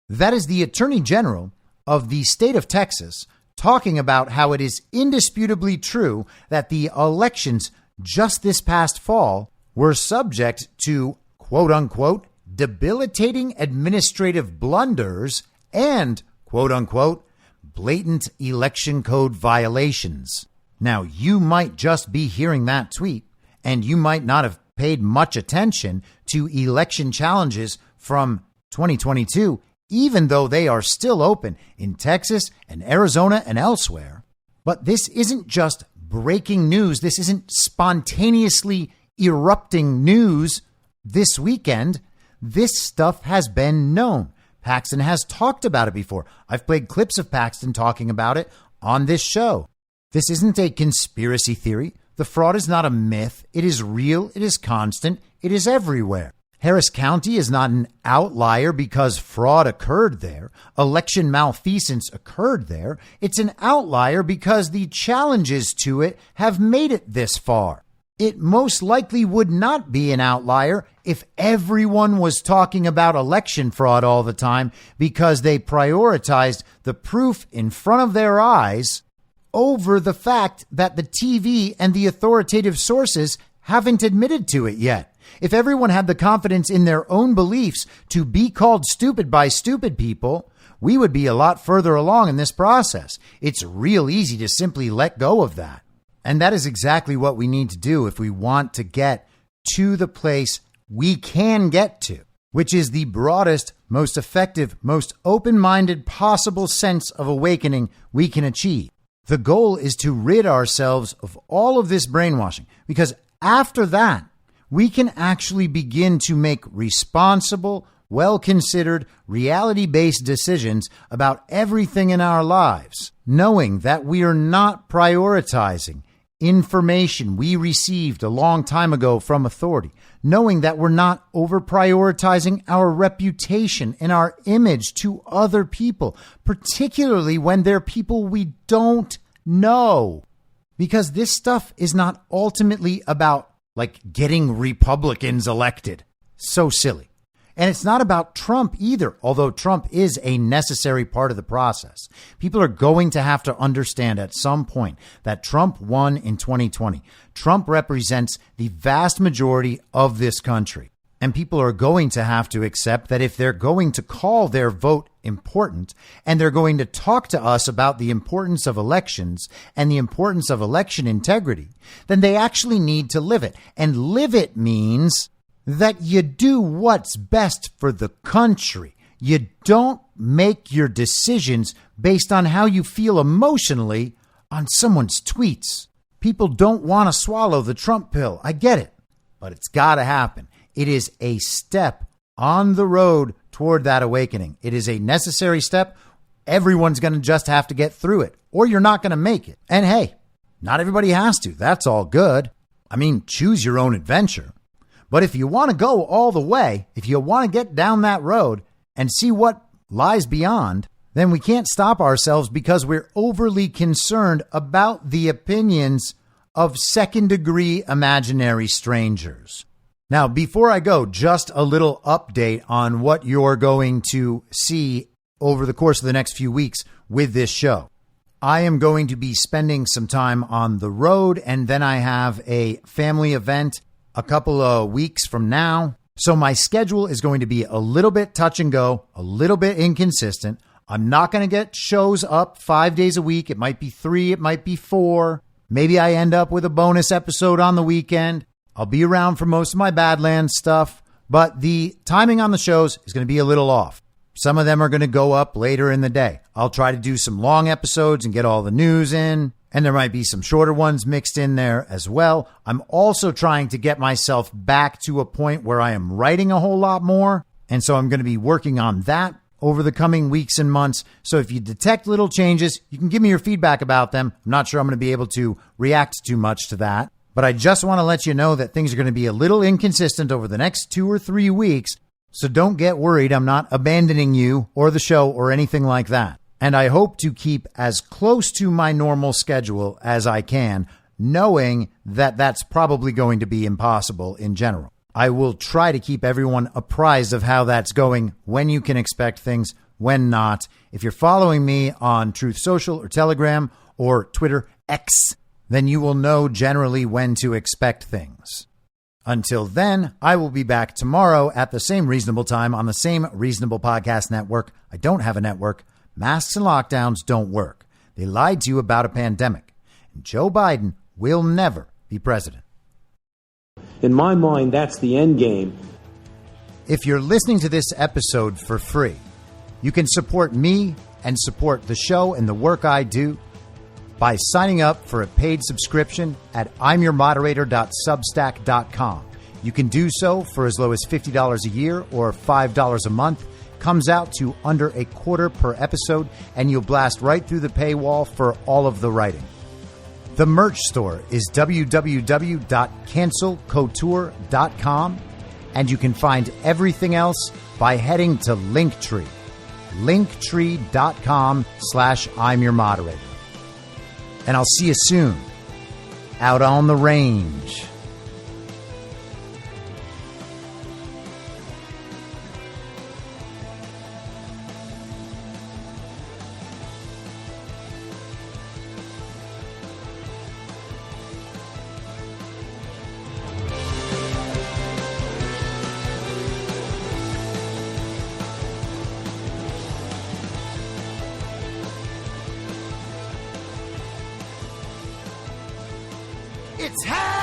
That is the Attorney General of the state of Texas talking about how it is indisputably true that the elections just this past fall were subject to, quote unquote, debilitating administrative blunders and, quote unquote, blatant election code violations. Now, you might just be hearing that tweet, and you might not have paid much attention to election challenges from 2022, even though they are still open in Texas and Arizona and elsewhere. But this isn't just breaking news. This isn't spontaneously erupting news this weekend. This stuff has been known. Paxton has talked about it before. I've played clips of Paxton talking about it on this show. This isn't a conspiracy theory. The fraud is not a myth. It is real. It is constant. It is everywhere. Harris County is not an outlier because fraud occurred there. Election malfeasance occurred there. It's an outlier because the challenges to it have made it this far. It most likely would not be an outlier if everyone was talking about election fraud all the time because they prioritized the proof in front of their eyes over the fact that the TV and the authoritative sources haven't admitted to it yet. If everyone had the confidence in their own beliefs to be called stupid by stupid people, we would be a lot further along in this process. It's real easy to simply let go of that. And that is exactly what we need to do if we want to get to the place we can get to, which is the broadest, most effective, most open-minded possible sense of awakening we can achieve. The goal is to rid ourselves of all of this brainwashing, because after that, we can actually begin to make responsible, well-considered, reality-based decisions about everything in our lives, knowing that we are not prioritizing information we received a long time ago from authority, knowing that we're not over-prioritizing our reputation and our image to other people, particularly when they're people we don't know. Because this stuff is not ultimately about getting Republicans elected. So silly. And it's not about Trump either, although Trump is a necessary part of the process. People are going to have to understand at some point that Trump won in 2020. Trump represents the vast majority of this country. And people are going to have to accept that if they're going to call their vote important and they're going to talk to us about the importance of elections and the importance of election integrity, then they actually need to live it. And live it means that you do what's best for the country. You don't make your decisions based on how you feel emotionally on someone's tweets. People don't want to swallow the Trump pill. I get it, but it's got to happen. It is a step on the road toward that awakening. It is a necessary step. Everyone's going to just have to get through it, or you're not going to make it. And hey, not everybody has to. That's all good. I mean, choose your own adventure. But if you want to go all the way, if you want to get down that road and see what lies beyond, then we can't stop ourselves because we're overly concerned about the opinions of second-degree imaginary strangers. Now, before I go, just a little update on what you're going to see over the course of the next few weeks with this show. I am going to be spending some time on the road, and then I have a family event a couple of weeks from now. So my schedule is going to be a little bit touch and go, a little bit inconsistent. I'm not going to get shows up 5 days a week. It might be 3, it might be 4. Maybe I end up with a bonus episode on the weekend. I'll be around for most of my Badlands stuff, but the timing on the shows is going to be a little off. Some of them are going to go up later in the day. I'll try to do some long episodes and get all the news in, and there might be some shorter ones mixed in there as well. I'm also trying to get myself back to a point where I am writing a whole lot more, and so I'm going to be working on that over the coming weeks and months. So if you detect little changes, you can give me your feedback about them. I'm not sure I'm going to be able to react too much to that, but I just want to let you know that things are going to be a little inconsistent over the next 2 or 3 weeks. So don't get worried. I'm not abandoning you or the show or anything like that. And I hope to keep as close to my normal schedule as I can, knowing that that's probably going to be impossible in general. I will try to keep everyone apprised of how that's going, when you can expect things, when not. If you're following me on Truth Social or Telegram or Twitter X, then you will know generally when to expect things. Until then, I will be back tomorrow at the same reasonable time on the same reasonable podcast network. I don't have a network. Masks and lockdowns don't work. They lied to you about a pandemic. And Joe Biden will never be president. In my mind, that's the end game. If you're listening to this episode for free, you can support me and support the show and the work I do by signing up for a paid subscription at imyourmoderator.substack.com. You can do so for as low as $50 a year or $5 a month. Comes out to under $0.25 per episode, and you'll blast right through the paywall for all of the writing. The merch store is www.cancelcouture.com, and you can find everything else by heading to Linktree, linktree.com/imyourmoderator. And I'll see you soon out on the range. It's happening!